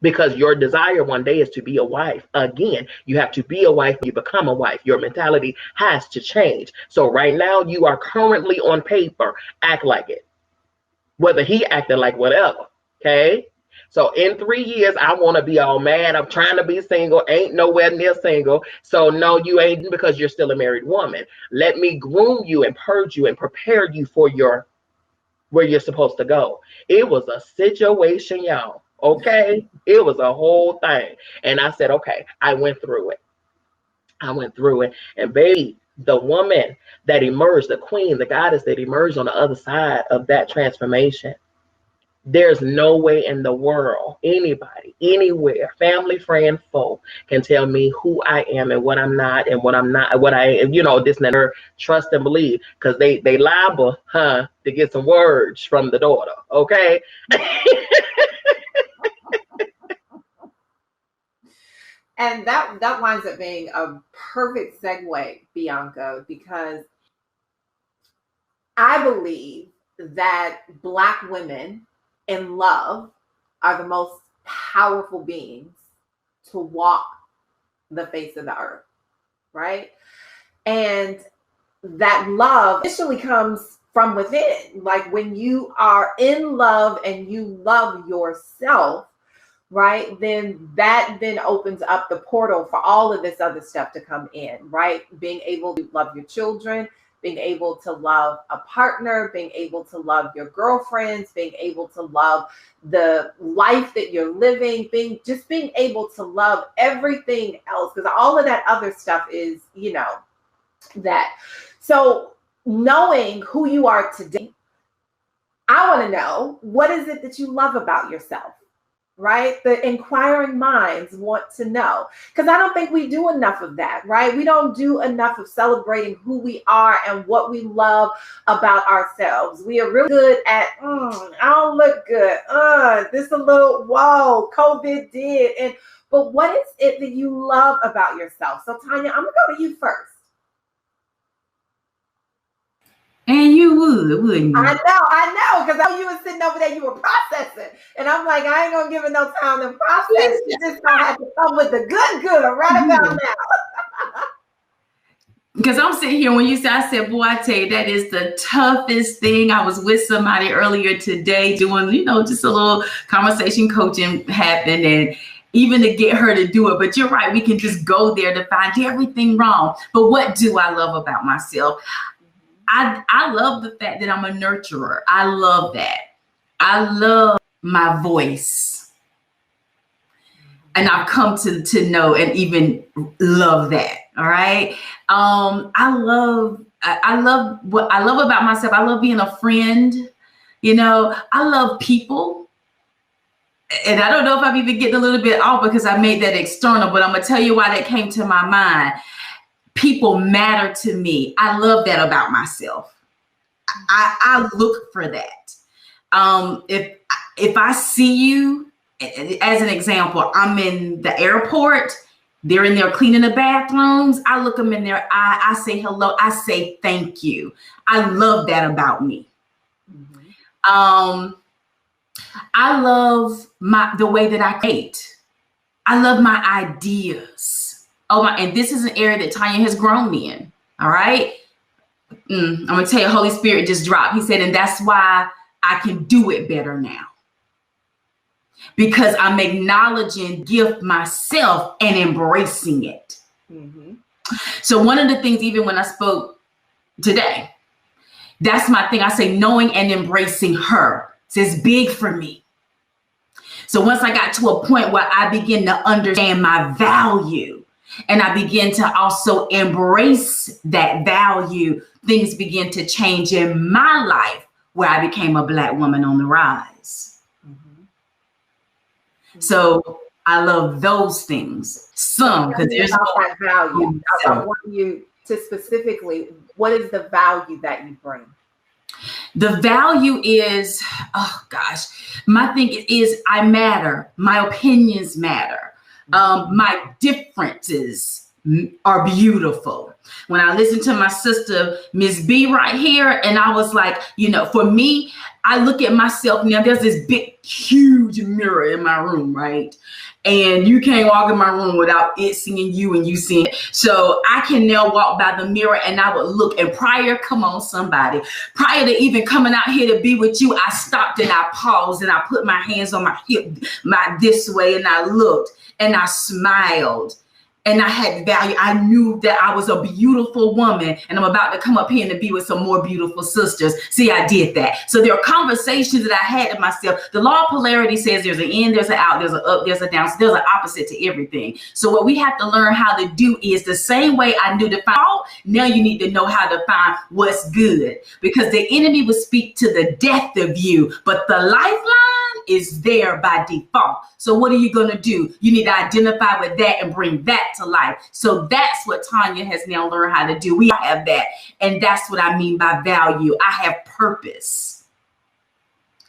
Because your desire one day is to be a wife. Again, you have to be a wife. You become a wife. Your mentality has to change. So right now you are currently on paper, act like it. Whether he acted like whatever, okay? So in 3 years, I want to be all mad. I'm trying to be single, ain't nowhere near single. So no, you ain't, because you're still a married woman. Let me groom you and purge you and prepare you for where you're supposed to go. It was a situation, y'all, okay? It was a whole thing. And I said, okay, I went through it. And baby, the woman that emerged, the queen, the goddess that emerged on the other side of that transformation, There's no way in the world anybody, anywhere, family, friend, foe can tell me who I am and what I'm not and what I'm not, what I am, this and that. Trust and believe, because they liable, to get some words from the daughter, okay? And that winds up being a perfect segue, Bianca, because I believe that Black women in love are the most powerful beings to walk the face of the earth, right? And that love initially comes from within. Like when you are in love and you love yourself, right, then that then opens up the portal for all of this other stuff to come in, right? Being able to love your children, being able to love a partner, being able to love your girlfriends, being able to love the life that you're living, being able to love everything else, because all of that other stuff is, that. So knowing who you are today, I want to know, what is it that you love about yourself? Right? The inquiring minds want to know, because I don't think we do enough of that, right? We don't do enough of celebrating who we are and what we love about ourselves. We are really good at, I don't look good. This a little, whoa, COVID did. But what is it that you love about yourself? So Tanya, I'm gonna go to you first. And you would, wouldn't you? I know, because you were sitting over there, you were processing. And I'm like, I ain't going to give it no time to process. You just going to have to come with the good right about now. Because I'm sitting here, when you said, I said, boy, I tell you, that is the toughest thing. I was with somebody earlier today doing, just a little conversation coaching happened, and even to get her to do it. But you're right, we can just go there to find everything wrong. But what do I love about myself? I love the fact that I'm a nurturer. I love that. I love my voice. And I've come to know and even love that. All right. I love what I love about myself. I love being a friend. I love people. And I don't know if I'm even getting a little bit off because I made that external, but I'm going to tell you why that came to my mind. People matter to me. I love that about myself. I look for that. If I see you, as an example, I'm in the airport, they're in there cleaning the bathrooms. I look them in their eye. I say hello. I say thank you. I love that about me. Mm-hmm. I love the way that I create. I love my ideas. And this is an area that Tanya has grown in. All right. I'm going to tell you, Holy Spirit just dropped. He said, and that's why I can do it better now. Because I'm acknowledging gift myself and embracing it. Mm-hmm. So one of the things, even when I spoke today, that's my thing. I say knowing and embracing her. It's big for me. So once I got to a point where I begin to understand my value, and I begin to also embrace that value, things begin to change in my life, where I became a Black woman on the rise. Mm-hmm. So I love those things. Because there's that value. I want you to specifically, what is the value that you bring? The value is, my thing is I matter. My opinions matter. My differences are beautiful. When I listened to my sister, Miss B right here, and I was like, for me, I look at myself now, there's this big, huge mirror in my room, right? And you can't walk in my room without it seeing you and you seeing it. So I can now walk by the mirror and I would look, and prior to even coming out here to be with you, I stopped and I paused and I put my hands on my hip, this way, and I looked and I smiled. And I had value. I knew that I was a beautiful woman, and I'm about to come up here and to be with some more beautiful sisters. See, I did that. So there are conversations that I had with myself. The law of polarity says there's an in, there's an out, there's an up, there's a down. So there's an opposite to everything. So what we have to learn how to do is the same way I knew to find out, now you need to know how to find what's good, because the enemy will speak to the death of you, but the lifeline is there by default. So what are you going to do? You need to identify with that and bring that to life. So that's what Tanya has now learned how to do. We have that. And that's what I mean by value. I have purpose.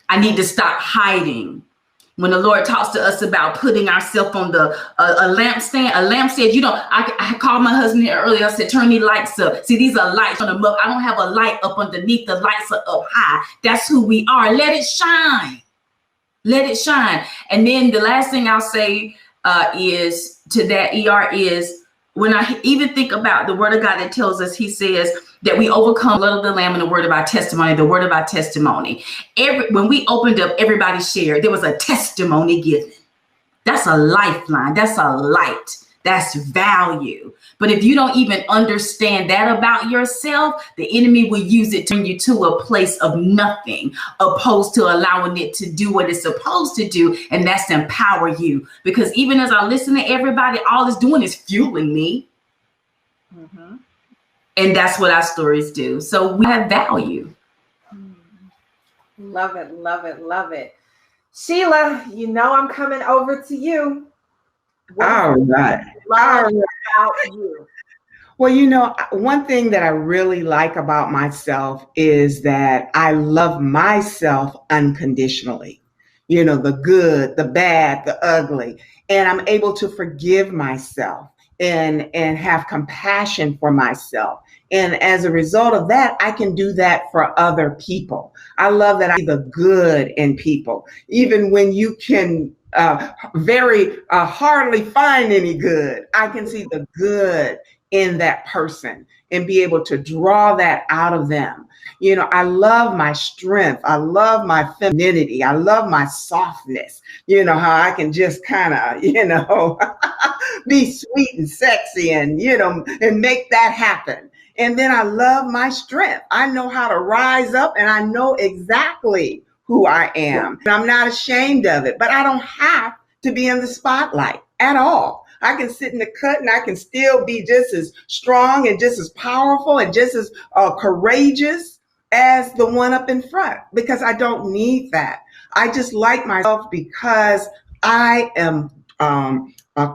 I need to stop hiding. When the Lord talks to us about putting ourselves on the a lampstand, you know, I called my husband here earlier. I said, turn these lights up. See, these are lights on them up. I don't have a light up underneath. The lights are up high. That's who we are. Let it shine. Let it shine. And then the last thing I'll say is to that is when I even think about the word of God that tells us, he says that we overcome the blood of the Lamb and the word of our testimony, the word of our testimony. When we opened up, everybody shared. There was a testimony given. That's a lifeline. That's a light. That's value. But if you don't even understand that about yourself, the enemy will use it to bring you to a place of nothing, opposed to allowing it to do what it's supposed to do, and that's to empower you. Because even as I listen to everybody, all it's doing is fueling me. Mm-hmm. And that's what our stories do. So we have value. Love it, love it, love it. Sheila, you know I'm coming over to you. All right. About you. Well, you know, one thing that I really like about myself is that I love myself unconditionally. You know, the good, the bad, the ugly. And I'm able to forgive myself and have compassion for myself. And as a result of that, I can do that for other people. I love that I see the good in people, even when you can very hardly find any good. I can see the good in that person and be able to draw that out of them. You know, I love my strength. I love my femininity. I love my softness. You know, how I can just kind of, you know, be sweet and sexy and, you know, and make that happen. And then I love my strength. I know how to rise up and I know exactly who I am. And I'm not ashamed of it, but I don't have to be in the spotlight at all. I can sit in the cut and I can still be just as strong and just as powerful and just as courageous as the one up in front, because I don't need that. I just like myself because I am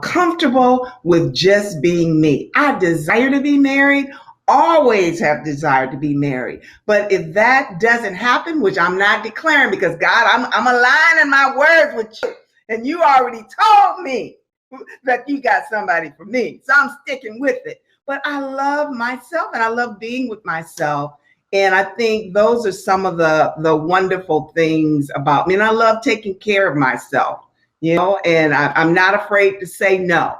comfortable with just being me. I desire to be married. Always have desired to be married. But if that doesn't happen, which I'm not declaring, because God, I'm aligning my words with you. And you already told me that you got somebody for me. So I'm sticking with it. But I love myself and I love being with myself. And I think those are some of the wonderful things about me. And I love taking care of myself, you know, and I'm not afraid to say no.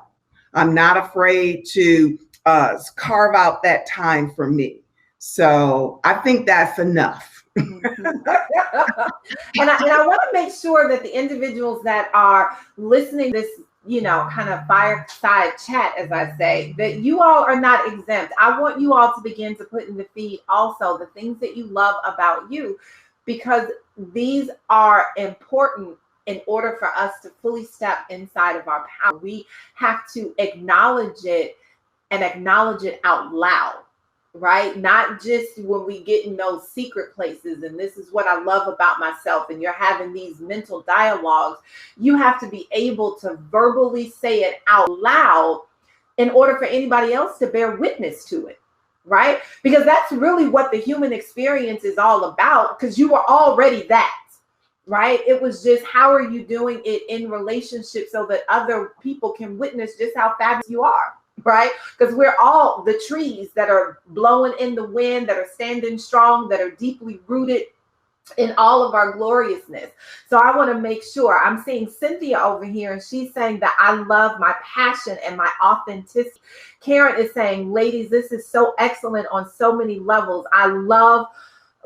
I'm not afraid to carve out that time for me. So I think that's enough. And I want to make sure that the individuals that are listening to this, you know, kind of fireside chat, as I say, that you all are not exempt. I want you all to begin to put in the feed also the things that you love about you, because these are important in order for us to fully step inside of our power. We have to acknowledge it and acknowledge it out loud, right? Not just when we get in those secret places. And this is what I love about myself. And you're having these mental dialogues. You have to be able to verbally say it out loud in order for anybody else to bear witness to it, right? Because that's really what the human experience is all about, because you were already that. Right? It was just, how are you doing it in relationship so that other people can witness just how fabulous you are, right? Because we're all the trees that are blowing in the wind, that are standing strong, that are deeply rooted in all of our gloriousness. So I want to make sure. I'm seeing Cynthia over here, and she's saying that I love my passion and my authenticity. Karen is saying, ladies, this is so excellent on so many levels. I love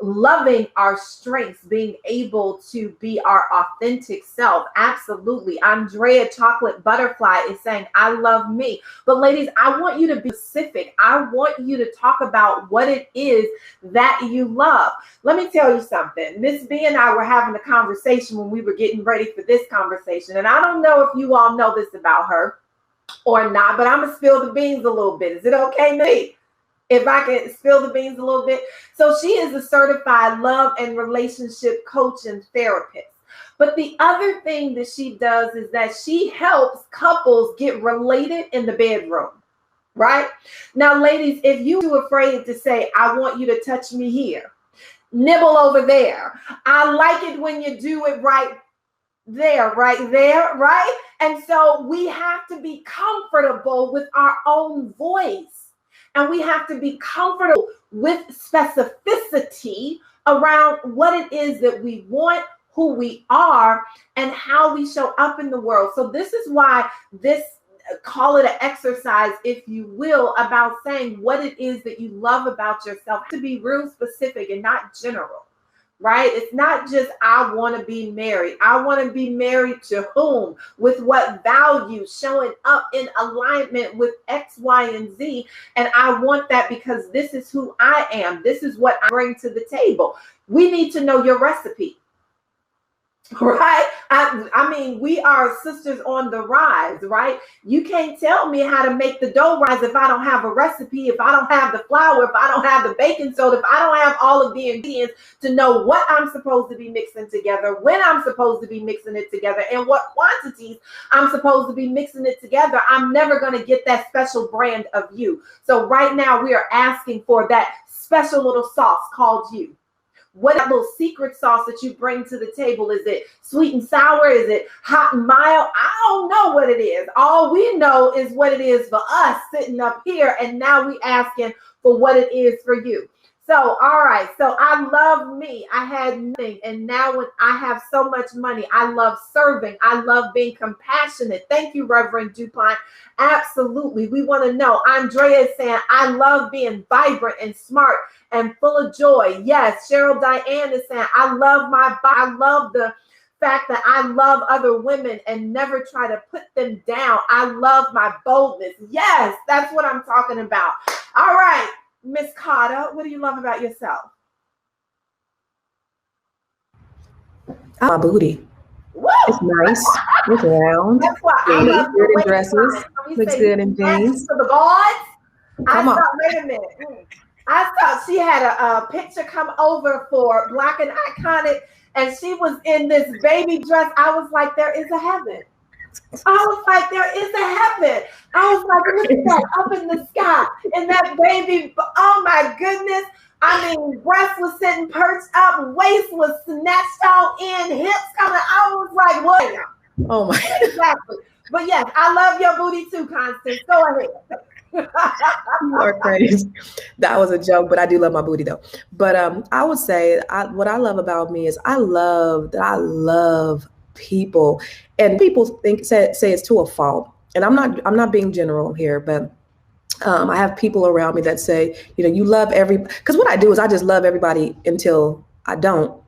loving our strengths, being able to be our authentic self. Absolutely. Andrea Chocolate Butterfly is saying, I love me. But ladies, I want you to be specific. I want you to talk about what it is that you love. Let me tell you something. Miss B and I were having a conversation when we were getting ready for this conversation. And I don't know if you all know this about her or not, but I'm going to spill the beans a little bit. Is it okay, me? If I can spill the beans a little bit. So she is a certified love and relationship coach and therapist. But the other thing that she does is that she helps couples get related in the bedroom, right? Now, ladies, if you're afraid to say, I want you to touch me here, nibble over there, I like it when you do it right there, right? And so we have to be comfortable with our own voice, and we have to be comfortable with specificity around what it is that we want, who we are, and how we show up in the world. So this is why this, call it an exercise, if you will, about saying what it is that you love about yourself, to be real specific and not general, right? It's not just, I want to be married. I want to be married to whom, with what value, showing up in alignment with X, Y, and Z. And I want that because this is who I am. This is what I bring to the table. We need to know your recipe. Right? I mean, we are sisters on the rise, right? You can't tell me how to make the dough rise if I don't have a recipe, if I don't have the flour, if I don't have the baking soda, if I don't have all of the ingredients to know what I'm supposed to be mixing together, when I'm supposed to be mixing it together, and what quantities I'm supposed to be mixing it together. I'm never going to get that special brand of you. So right now we are asking for that special little sauce called you. What little secret sauce that you bring to the table? Is it sweet and sour? Is it hot and mild? I don't know what it is. All we know is what it is for us sitting up here, and now we asking for what it is for you. So, all right. So I love me. I had nothing. And now when I have so much money, I love serving. I love being compassionate. Thank you, Reverend DuPont. Absolutely. We want to know. Andrea is saying, I love being vibrant and smart and full of joy. Yes. Cheryl Diane is saying, I love the fact that I love other women and never try to put them down. I love my boldness. Yes, that's what I'm talking about. All right. Miss Carter, what do you love about yourself? My booty. Woo! It's nice. It's round. That's why I love good in dresses. Looks good in jeans. For the boys. Come on. Wait a minute. I thought she had a picture come over for Black and Iconic, and she was in this baby dress. I was like, there is a heaven. I was like, there is a heaven. I was like, look at that up in the sky. And that baby, oh my goodness. I mean, breast was sitting perched up, waist was snatched all in, hips coming. I was like, what? Oh my. Exactly. But yes, I love your booty too, Constance. Go ahead. You are crazy. That was a joke, but I do love my booty though. But I would say what I love about me is I love people, and people say it's to a fault. And I'm not being general here, but I have people around me that say, you love because what I do is I just love everybody until I don't,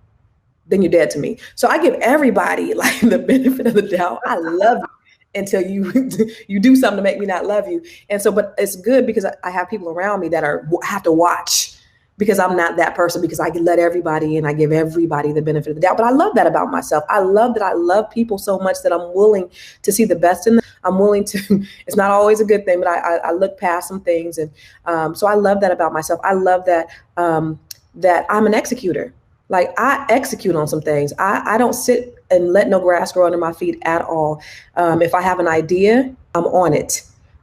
then you're dead to me. So I give everybody like the benefit of the doubt. I love you until you do something to make me not love you. And so, but it's good because I have people around me that have to watch, because I'm not that person, because I can let everybody in. I give everybody the benefit of the doubt. But I love that about myself. I love that I love people so much that I'm willing to see the best in them. I'm willing to, it's not always a good thing, but I look past some things. And so I love that about myself. I love that, that I'm an executor. Like I execute on some things. I don't sit and let no grass grow under my feet at all. If I have an idea, I'm on it.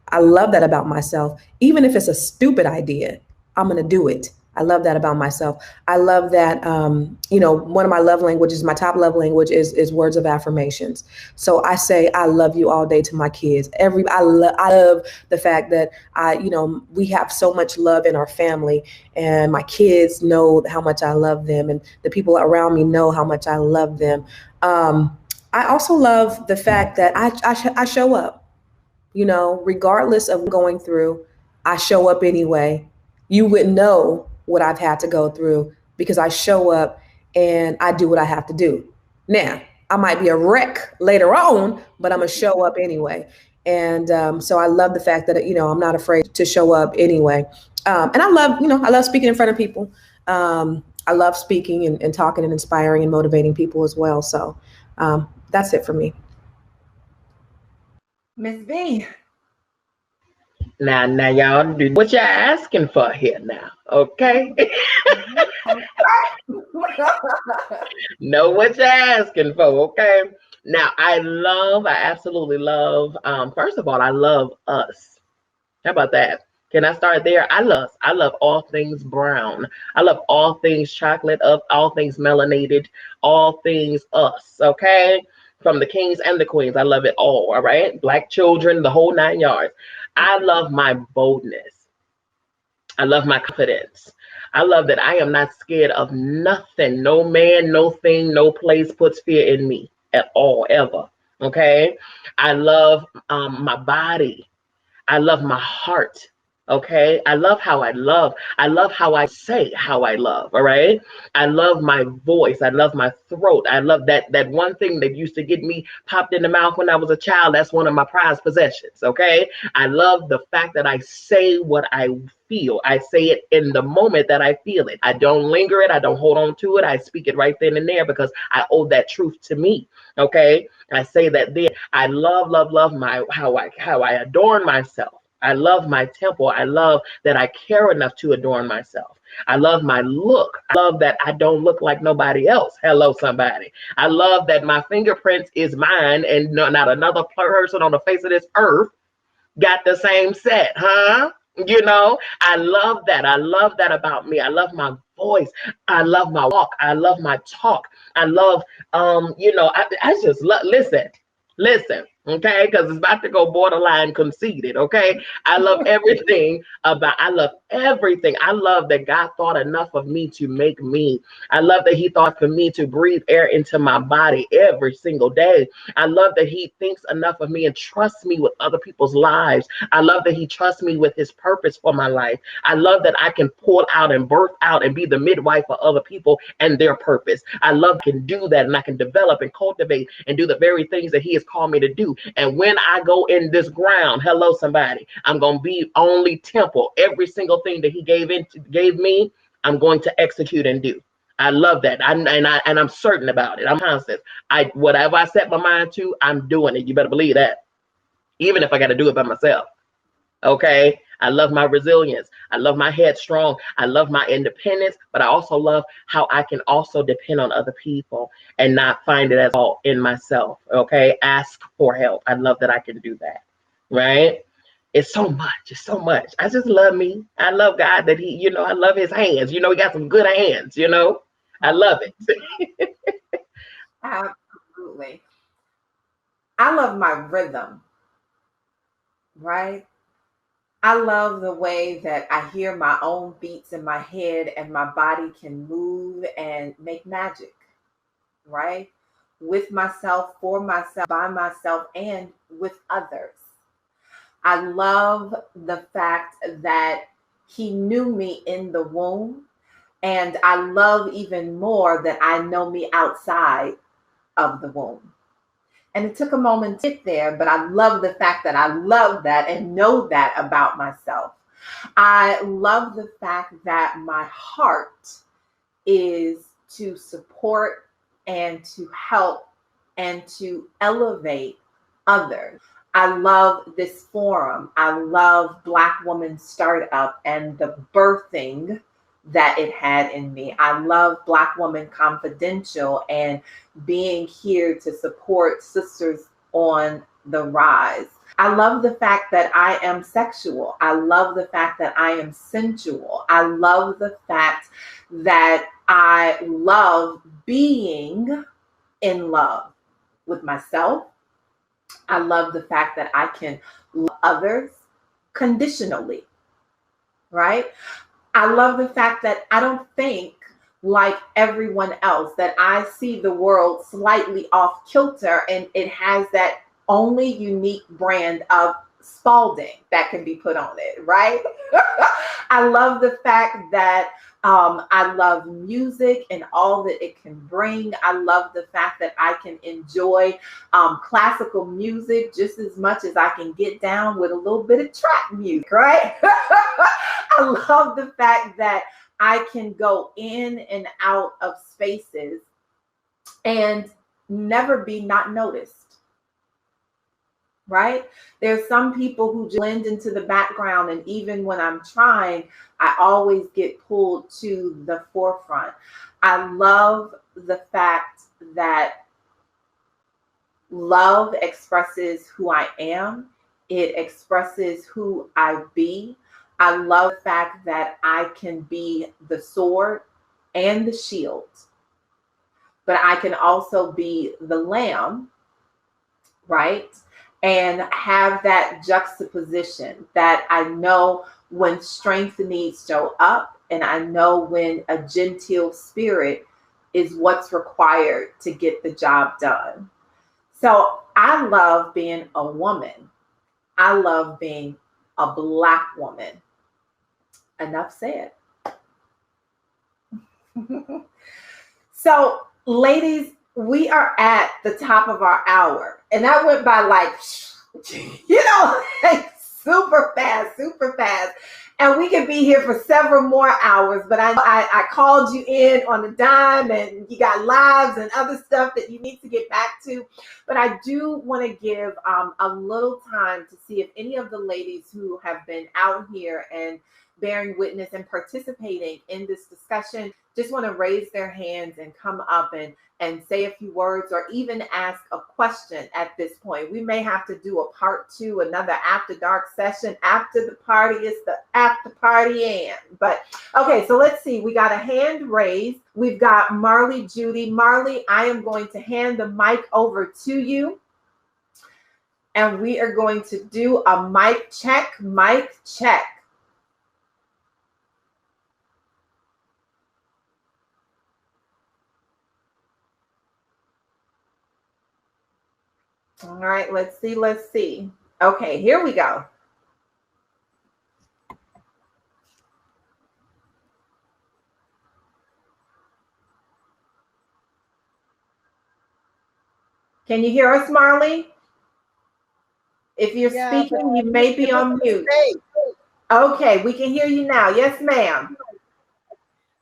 I love that about myself. Even if it's a stupid idea, I'm going to do it. I love that about myself. I love that, one of my love languages, my top love language is words of affirmations. So I say, I love you all day to my kids. I love the fact that we have so much love in our family, and my kids know how much I love them, and the people around me know how much I love them. I also love the fact that I show up, regardless of going through, I show up anyway. You wouldn't know what I've had to go through because I show up and I do what I have to do. Now, I might be a wreck later on, but I'm gonna show up anyway. And so I love the fact that, I'm not afraid to show up anyway. And I love speaking in front of people. I love speaking and talking and inspiring and motivating people as well. So that's it for me. Ms. B. Now, y'all do what y'all asking for here now, okay? Know what you're asking for, okay? Now, I absolutely love, first of all, I love us. How about that? Can I start there? I love all things brown. I love all things chocolate, up, all things melanated, all things us, okay? From the kings and the queens. I love it all right? Black children, the whole 9 yards. I love my boldness. I love my confidence. I love that I am not scared of nothing. No man, no thing, no place puts fear in me at all, ever. Okay? I love my body. I love my heart. Okay. I love how I love. I love how I say how I love. All right. I love my voice. I love my throat. I love that one thing that used to get me popped in the mouth when I was a child. That's one of my prized possessions. Okay. I love the fact that I say what I feel. I say it in the moment that I feel it. I don't linger it. I don't hold on to it. I speak it right then and there because I owe that truth to me. Okay. I say that there. I love my how I adorn myself. I love my temple. I love that I care enough to adorn myself. I love my look. I love that I don't look like nobody else. Hello, somebody. I love that my fingerprints is mine and not another person on the face of this earth got the same set, huh? You know, I love that. I love that about me. I love my voice. I love my walk. I love my talk. I love, I just love, listen, okay? Because it's about to go borderline conceited, okay? I love everything I love everything. I love that God thought enough of me to make me. I love that he thought for me to breathe air into my body every single day. I love that he thinks enough of me and trusts me with other people's lives. I love that he trusts me with his purpose for my life. I love that I can pull out and birth out and be the midwife for other people and their purpose. I love I can do that and I can develop and cultivate and do the very things that he has called me to do. And when I go in this ground, hello, somebody, I'm going to be only temple. Every single thing that he gave me, I'm going to execute and do. I love that. I'm certain about it. I'm constant. Whatever I set my mind to, I'm doing it. You better believe that. Even if I got to do it by myself. Okay. I love my resilience. I love my headstrong. I love my independence, but I also love how I can also depend on other people and not find it as all in myself. Okay. Ask for help. I love that I can do that. Right. It's so much. It's so much. I just love me. I love God that he, I love his hands. He got some good hands, I love it. Absolutely. I love my rhythm, right? I love the way that I hear my own beats in my head and my body can move and make magic, right? With myself, for myself, by myself, and with others. I love the fact that he knew me in the womb. And I love even more that I know me outside of the womb. And it took a moment to get there, but I love the fact that I love that and know that about myself. I love the fact that my heart is to support and to help and to elevate others. I love this forum. I love Black Woman Startup and the birthing that it had in me. I love Black Woman Confidential and being here to support sisters on the rise. I love the fact that I am sexual. I love the fact that I am sensual. I love the fact that I love being in love with myself. I love the fact that I can love others conditionally, right? I love the fact that I don't think like everyone else, that I see the world slightly off kilter and it has that only unique brand of Spalding that can be put on it, right? I love the fact that I love music and all that it can bring. I love the fact that I can enjoy classical music just as much as I can get down with a little bit of trap music, right? I love the fact that I can go in and out of spaces and never be not noticed. right? There's some people who blend into the background, and even when I'm trying, I always get pulled to the forefront. I love the fact that love expresses who I am. It expresses who I be. I love the fact that I can be the sword and the shield, but I can also be the lamb, right? And have that juxtaposition that I know when strength needs to show up, and I know when a genteel spirit is what's required to get the job done. So I love being a woman. I love being a Black woman. Enough said. So, ladies, we are at the top of our hour. And that went by like, like super fast, super fast. And we could be here for several more hours, but I called you in on the dime, and you got lives and other stuff that you need to get back to. But I do want to give a little time to see if any of the ladies who have been out here and bearing witness and participating in this discussion just want to raise their hands and come up and say a few words, or even ask a question at this point. We may have to do a part 2, another after dark session. After the party is the after party and. But okay, so let's see. We got a hand raised. We've got Marley Judy. Marley, I am going to hand the mic over to you. And we are going to do a mic check, mic check. All right, let's see, let's see. Okay, here we go. Can you hear us, Marley? If you're speaking, you may be on mute. Okay, we can hear you now. Yes, ma'am.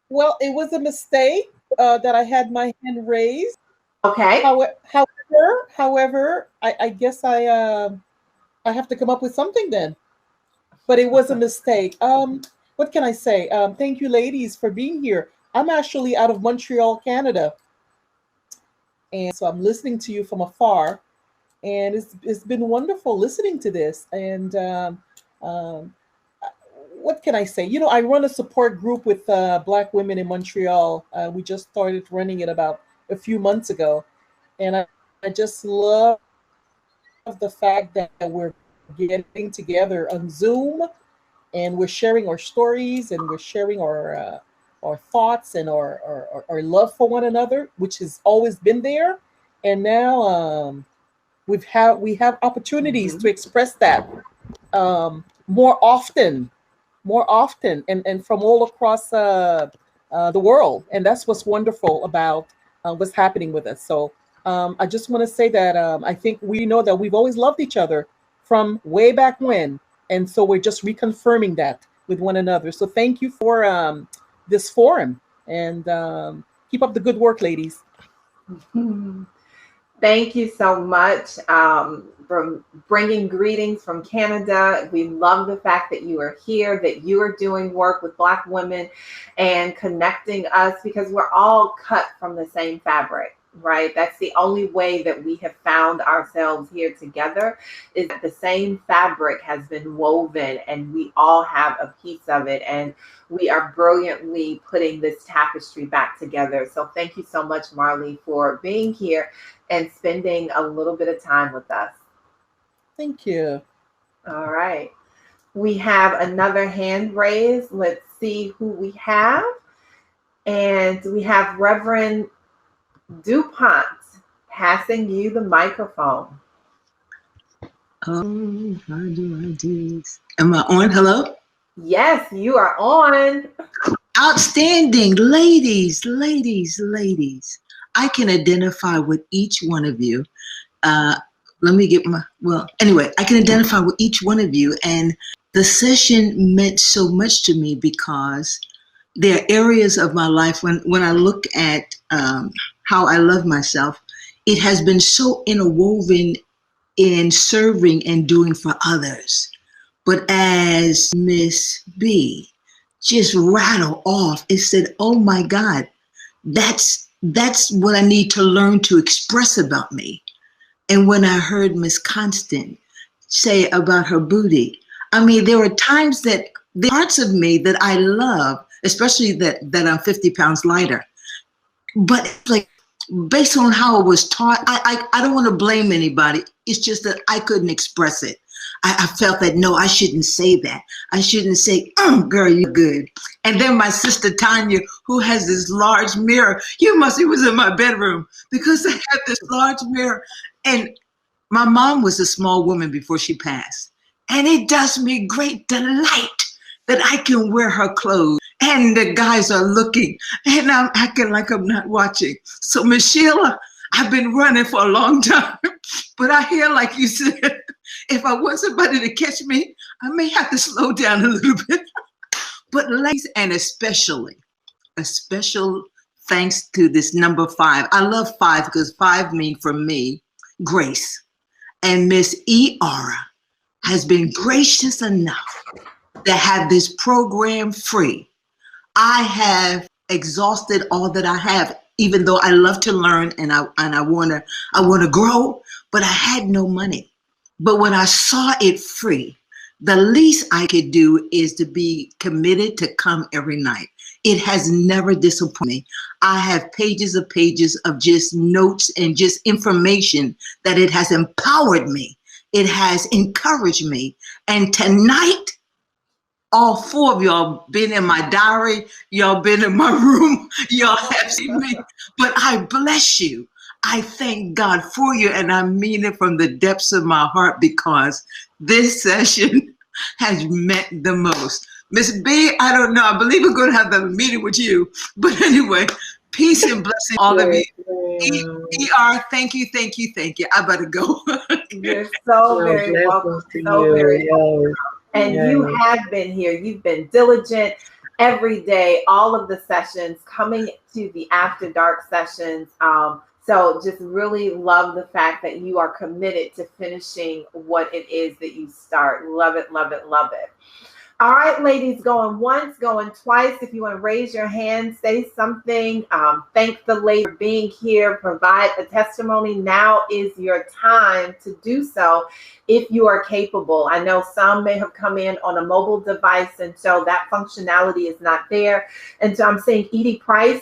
Well, it was a mistake that I had my hand raised. Okay. However, I guess I have to come up with something then. But it was a mistake. What can I say? Thank you, ladies, for being here. I'm actually out of Montreal, Canada. And so I'm listening to you from afar. And it's been wonderful listening to this. And what can I say? You know, I run a support group with Black women in Montreal. We just started running it about a few months ago. And I just love the fact that we're getting together on Zoom, and we're sharing our stories, and we're sharing our thoughts and our love for one another, which has always been there. And now we have opportunities to express that more often, and from all across the world. And that's what's wonderful about what's happening with us. So I just want to say that I think we know that we've always loved each other from way back when. And so we're just reconfirming that with one another. So thank you for this forum, and keep up the good work, ladies. Thank you so much for bringing greetings from Canada. We love the fact that you are here, that you are doing work with Black women and connecting us, because we're all cut from the same fabric. Right? That's the only way that we have found ourselves here together, is that the same fabric has been woven, and we all have a piece of it, and we are brilliantly putting this tapestry back together. So thank you so much, Marley, for being here and spending a little bit of time with us. Thank you. All right. We have another hand raised. Let's see who we have. And we have Reverend DuPont, passing you the microphone. Oh, how do I do this? Am I on? Hello? Yes, you are on. Outstanding. Ladies. I can identify with each one of you. I can identify with each one of you. And the session meant so much to me, because there are areas of my life when I look at how I love myself, it has been so interwoven in serving and doing for others. But as Miss B just rattled off, it said, oh my God, that's what I need to learn to express about me. And when I heard Miss Constant say about her booty, I mean, there were times that the parts of me that I love, especially that I'm 50 pounds lighter, but like based on how it was taught, I don't want to blame anybody. It's just that I couldn't express it. I felt that, no, I shouldn't say that. I shouldn't say, girl, you're good. And then my sister Tanya, who has this large mirror, it was in my bedroom because I had this large mirror. And my mom was a small woman before she passed. And it does me great delight that I can wear her clothes and the guys are looking and I'm acting like I'm not watching. So Miss Sheila, I've been running for a long time, but I hear, like you said, if I want somebody to catch me, I may have to slow down a little bit. But ladies, and especially, a special thanks to this number 5. I love 5 because 5 means for me, grace. And Miss E.R. has been gracious enough to have this program free. I have exhausted all that I have, even though I love to learn and I wanna grow, but I had no money. But when I saw it free, the least I could do is to be committed to come every night. It has never disappointed me. I have pages of just notes and just information that it has empowered me. It has encouraged me. And tonight, all 4 of y'all been in my diary. Y'all been in my room. Y'all have seen me. But I bless you. I thank God for you. And I mean it from the depths of my heart because this session has meant the most. Miss B, I don't know. I believe we're going to have the meeting with you. But anyway, peace and blessing all of you. E.R., thank you. I better go. You're so very welcome. So very welcome. And you have been here. You've been diligent every day, all of the sessions, coming to the After Dark sessions. So just really love the fact that you are committed to finishing what it is that you start. Love it, love it, love it. All right, ladies, going once, going twice. If you want to raise your hand, say something, thank the lady for being here, provide a testimony. Now is your time to do so if you are capable. I know some may have come in on a mobile device, and so that functionality is not there. And so I'm saying Edie Price,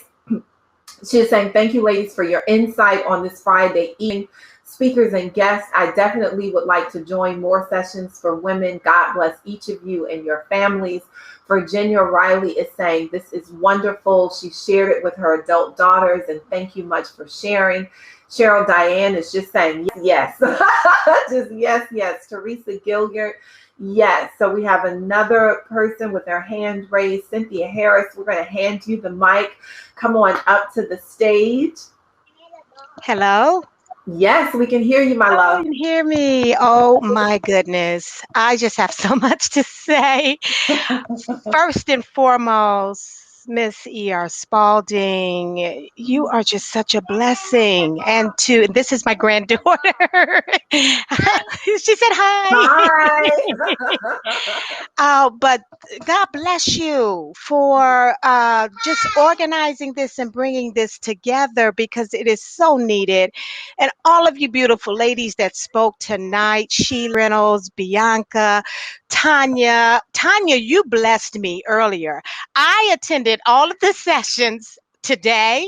she is saying, thank you, ladies, for your insight on this Friday evening. Speakers and guests, I definitely would like to join more sessions for women. God bless each of you and your families. Virginia Riley is saying, this is wonderful. She shared it with her adult daughters, and thank you much for sharing. Cheryl Diane is just saying, yes, just yes. Teresa Gilgert, yes. So we have another person with their hand raised. Cynthia Harris, we're going to hand you the mic. Come on up to the stage. Hello. Yes, we can hear you, my love. You can hear me. Oh my goodness. I just have so much to say. First and foremost, Miss E.R. Spalding, you are just such a blessing. And this is my granddaughter. She said hi. Hi. But God bless you for just organizing this and bringing this together because it is so needed. And all of you beautiful ladies that spoke tonight, Sheila Reynolds, Bianca, Tanya, you blessed me earlier. I attended all of the sessions today,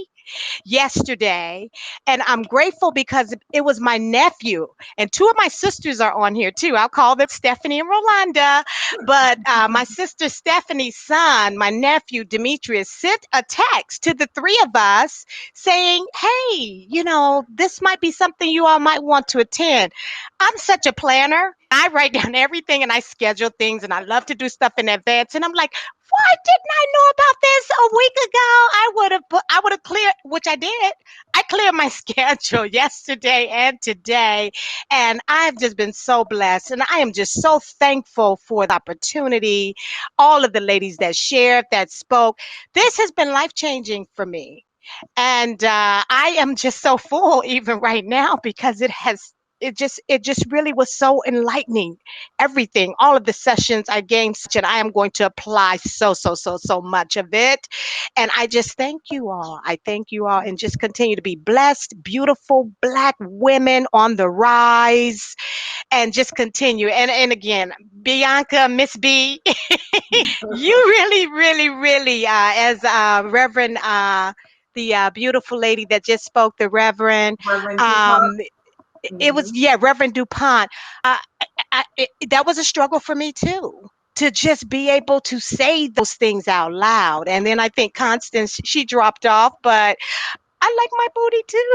yesterday, and I'm grateful because it was my nephew, and 2 of my sisters are on here too. I'll call them Stephanie and Rolanda, but my sister Stephanie's son, my nephew Demetrius, sent a text to the 3 of us saying, hey, this might be something you all might want to attend. I'm such a planner. I write down everything and I schedule things, and I love to do stuff in advance, and I'm like, why didn't I know about this a week ago? I would have cleared, which I did. I cleared my schedule yesterday and today, and I've just been so blessed, and I am just so thankful for the opportunity, all of the ladies that shared, that spoke. This has been life-changing for me, and I am just so full even right now because it has it just really was so enlightening. Everything, all of the sessions I gained such, and I am going to apply so much of it. And I just thank you all. I thank you all, and just continue to be blessed, beautiful Black women on the rise, and just continue. And again, Bianca, Miss B, you really, as Reverend, the beautiful lady that just spoke, the Reverend, Reverend um, it was, Mhm. yeah, Reverend DuPont. Uh, that was a struggle for me too, to just be able to say those things out loud. And then I think Constance, she dropped off, but I like my booty too.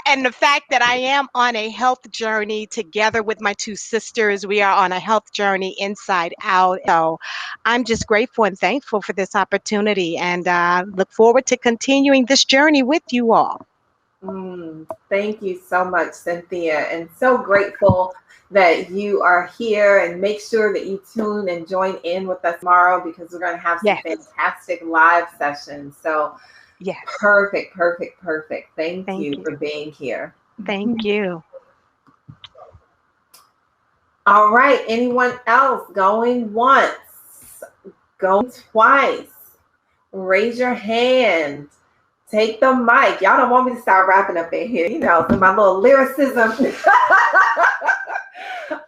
And the fact that I am on a health journey together with my two sisters, we are on a health journey inside out. So I'm just grateful and thankful for this opportunity, and look forward to continuing this journey with you all. Thank you so much, Cynthia, and so grateful that you are here. And make sure that you tune and join in with us tomorrow, because we're going to have some Yes. fantastic live sessions. So Yes. perfect. Thank Thank you you. for being here. Thank you. All right. Anyone else going once, going twice? Raise your hand. Take the mic. Y'all don't want me to start rapping up in here, so my little lyricism.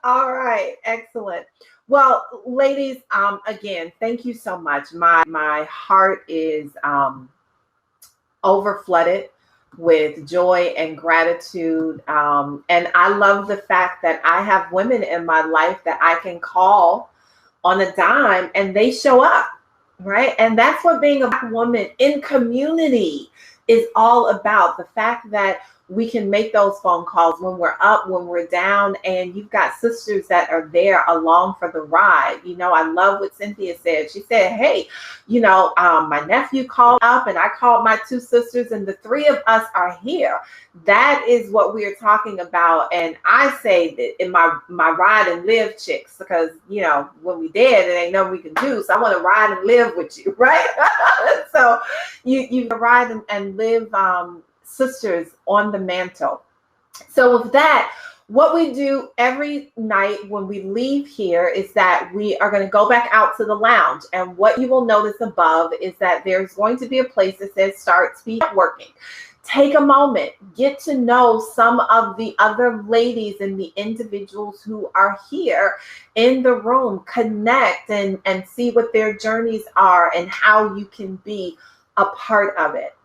All right, excellent. Well, ladies, again, thank you so much. My heart is overflooded with joy and gratitude. And I love the fact that I have women in my life that I can call on a dime and they show up. Right. And that's what being a Black woman in community is all about. The fact that we can make those phone calls when we're up, when we're down, and you've got sisters that are there along for the ride. I love what Cynthia said. She said, hey, my nephew called up and I called my two sisters and the three of us are here. That is what we are talking about. And I say that in my ride and live chicks, because, when we dead, it ain't nothing we can do. So I want to ride and live with you, right? So you ride and live sisters on the mantle. So with that, what we do every night when we leave here is that we are going to go back out to the lounge. And what you will notice above is that there's going to be a place that says Start Speed Networking. Take a moment, get to know some of the other ladies and the individuals who are here in the room, connect and see what their journeys are and how you can be a part of it.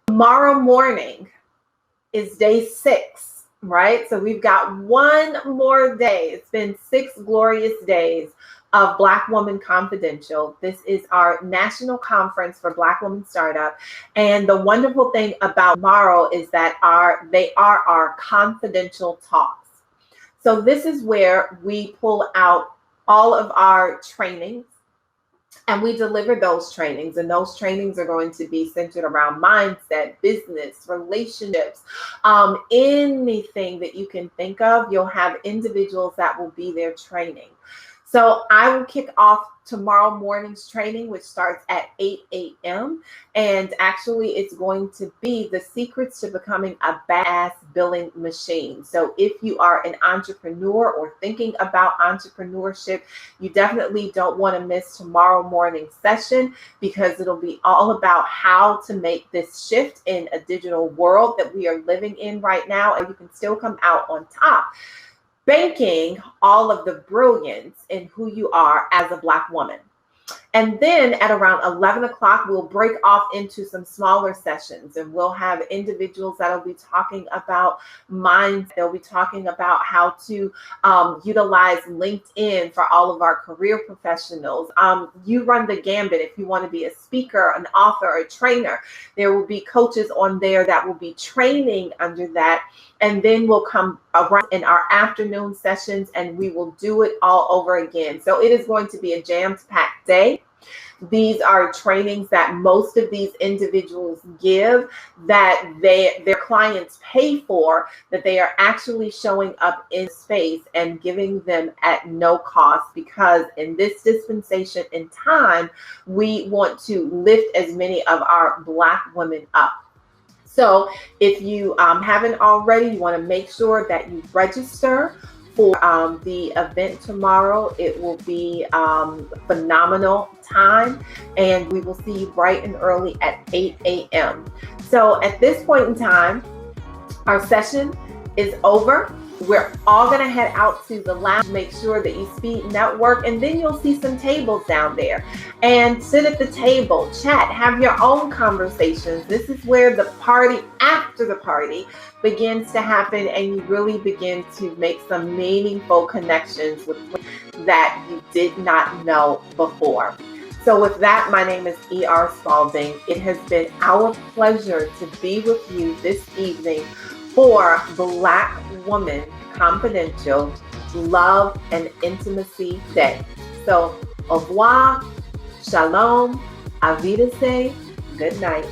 Tomorrow morning is day 6, right? So we've got one more day. It's been 6 glorious days of Black Woman Confidential. This is our national conference for Black Women Startup. And the wonderful thing about tomorrow is that they are our confidential talks. So this is where we pull out all of our trainings, and we deliver those trainings, and those trainings are going to be centered around mindset, business, relationships, anything that you can think of. You'll have individuals that will be there training. So I will kick off tomorrow morning's training, which starts at 8 a.m. And actually, it's going to be the secrets to becoming a badass billing machine. So if you are an entrepreneur or thinking about entrepreneurship, you definitely don't want to miss tomorrow morning's session, because it'll be all about how to make this shift in a digital world that we are living in right now, and you can still come out on top, banking all of the brilliance in who you are as a Black woman. And then at around 11 o'clock, we'll break off into some smaller sessions, and we'll have individuals that'll be talking about mindset. They'll be talking about how to utilize LinkedIn for all of our career professionals. You run the gambit if you want to be a speaker, an author, a trainer. There will be coaches on there that will be training under that. And then we'll come around in our afternoon sessions and we will do it all over again. So it is going to be a jam-packed day. These are trainings that most of these individuals give, that their clients pay for, that they are actually showing up in space and giving them at no cost, because in this dispensation in time, we want to lift as many of our Black women up. So if you haven't already, you want to make sure that you register for the event tomorrow. It will be phenomenal time, and we will see you bright and early at 8 a.m. So at this point in time, our session is over. We're all going to head out to the lounge, make sure that you speed network, and then you'll see some tables down there. And sit at the table, chat, have your own conversations. This is where the party after the party begins to happen, and you really begin to make some meaningful connections with that you did not know before. So with that, my name is E.R. Spalding. It has been our pleasure to be with you this evening for Black Woman Confidential Love and Intimacy Day. So, au revoir, shalom, auf Wiedersehen, good night.